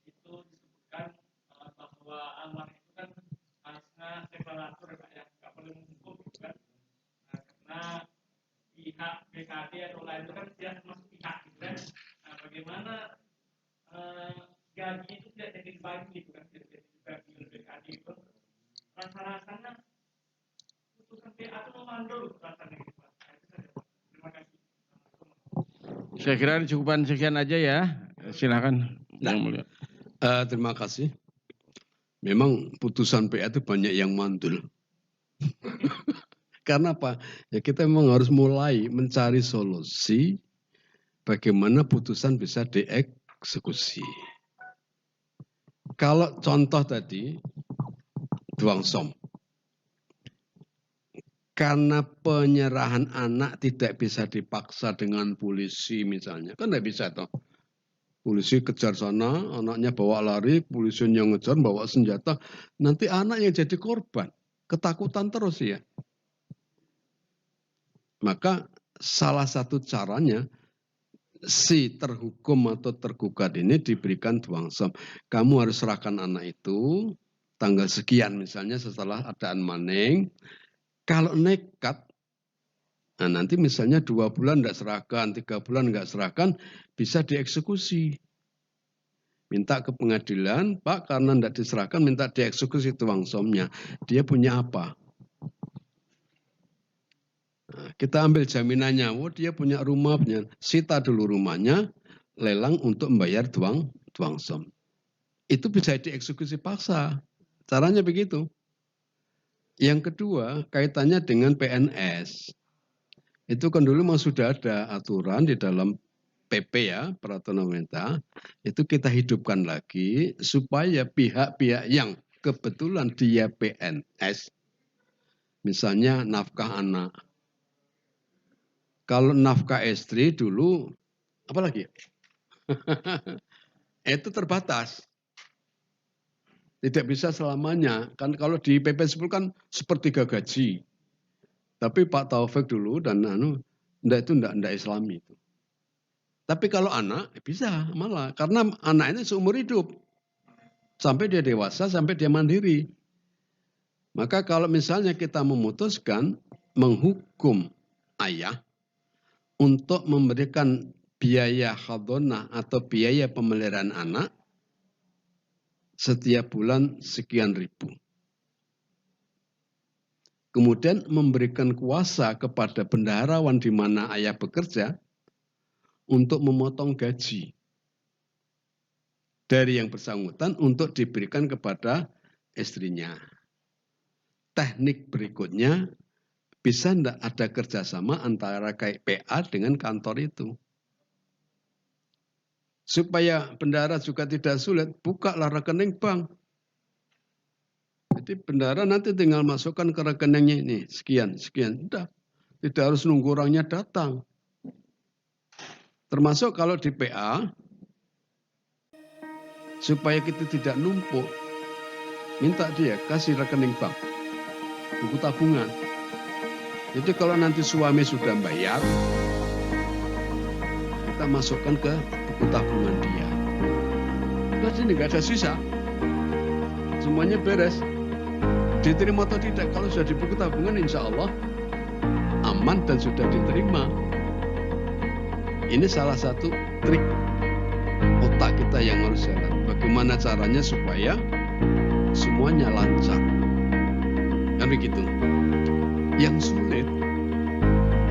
itu disebutkan bahwa amanah itu kan harusnya deklarator Pak ya, nggak boleh menghukum gitu kan. Karena pihak BKD atau lain itu kan dia termasuk pihak gitu kan. Bagaimana gaji itu tidak jadi dibagi gitu kan, tidak jadi dibagi oleh BKD itu. Rasa-rasanya putusan PA itu memandul rasanya gitu Pak. Itu saja Pak. Terima kasih. Saya kira cukupan sekian aja ya. Silakan. Nah. Yang mulia. Terima kasih. Memang putusan PA itu banyak yang mandul. Karena apa? Ya kita memang harus mulai mencari solusi bagaimana putusan bisa dieksekusi. Kalau contoh tadi, Duang Som. Karena penyerahan anak tidak bisa dipaksa dengan polisi misalnya. Kan tidak bisa toh. Polisi kejar sana, anaknya bawa lari, polisi yang ngejar bawa senjata. Nanti anak yang jadi korban. Ketakutan terus ya. Maka salah satu caranya si terhukum atau tergugat ini diberikan Duang Som. Kamu harus serahkan anak itu tanggal sekian misalnya setelah adaan maning. Kalau nekat, nah nanti misalnya 2 bulan tidak serahkan, 3 bulan nggak serahkan, bisa dieksekusi. Minta ke pengadilan, Pak karena tidak diserahkan, minta dieksekusi Duang Somnya. Dia punya apa? Nah, kita ambil jaminannya, oh dia punya rumah, punya sita dulu rumahnya, lelang untuk membayar Duang Som. Itu bisa dieksekusi paksa. Caranya begitu. Yang kedua, kaitannya dengan PNS. Itu kan dulu memang sudah ada aturan di dalam PP ya, peraturan pemerintah. Itu kita hidupkan lagi supaya pihak-pihak yang kebetulan dia PNS, misalnya nafkah anak. Kalau nafkah istri dulu, apa lagi? Itu terbatas. Tidak bisa selamanya. Kan kalau di PP 10 kan sepertiga gaji. Tapi Pak Taufik dulu dan itu enggak Islami itu. Tapi kalau anak bisa malah karena anak ini seumur hidup. Sampai dia dewasa, sampai dia mandiri. Maka kalau misalnya kita memutuskan menghukum ayah untuk memberikan biaya khadonah atau biaya pemeliharaan anak setiap bulan sekian ribu. Kemudian memberikan kuasa kepada bendaharawan di mana ayah bekerja untuk memotong gaji dari yang bersangkutan untuk diberikan kepada istrinya. Teknik berikutnya, bisa tidak ada kerjasama antara PA dengan kantor itu. Supaya bendahara juga tidak sulit, bukalah rekening bank. Jadi bendahara nanti tinggal masukkan ke rekeningnya ini, sekian. Udah. Tidak harus nunggu orangnya datang. Termasuk kalau di PA, supaya kita tidak numpuk, minta dia kasih rekening bank, buku tabungan. Jadi kalau nanti suami sudah bayar, kita masukkan ke buku tabungan dia. Terus ini nggak ada sisa, semuanya beres. Diterima atau tidak, kalau sudah di buku tabungan insya Allah aman dan sudah diterima. Ini salah satu trik otak kita yang harus jalan. Bagaimana caranya supaya semuanya lancar. Kan begitu. Yang sulit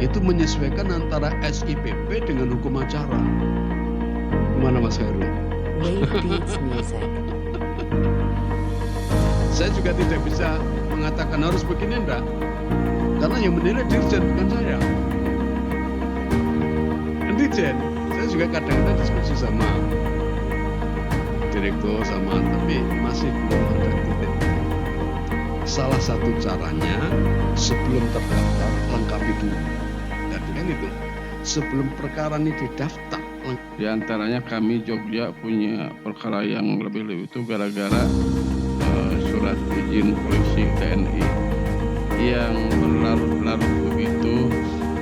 itu menyesuaikan antara SIPP dengan hukum acara. Mana Mas Khairul? Wave Beats Music. Saya juga tidak bisa mengatakan harus begini enggak. Karena yang menilai dirjen bukan saya. Kan dirjen. Saya juga kadang-kadang diskusi sama direktur sama, tapi masih belum ada titik. Salah satu caranya sebelum terdaftar lengkapi dulu. Jadi kan itu sebelum perkara ini didaftar. Di antaranya kami Jogja punya perkara yang lebih-lebih itu gara-gara surat izin polisi TNI yang berlarut-larut begitu,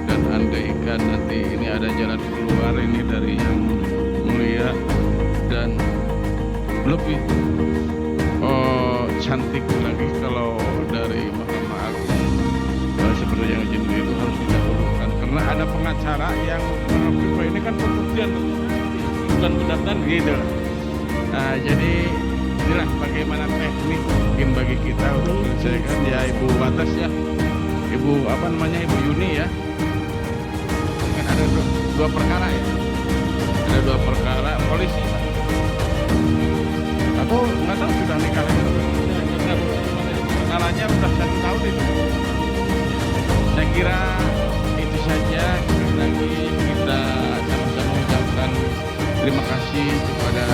dan andaikan nanti ini ada jalan keluar ini dari yang mulia dan lebih cantik lagi kalau dari Mahkamah Agung seperti yang izin itu harus didahulukan karena ada pengacara yang menurut ini kan pembuktian bukan pendaftaran gitu. Nah, jadi inilah bagaimana teknik mungkin bagi kita untuk menyelesaikan ya Ibu Batas ya, Ibu Ibu Yuni ya. Kan ada dua perkara ya, ada dua perkara polisi atau nggak tahu sudah nikah perkaranya sudah 1 tahun itu. Saya kira itu saja. Sekali lagi kita sama-sama mengucapkan terima kasih kepada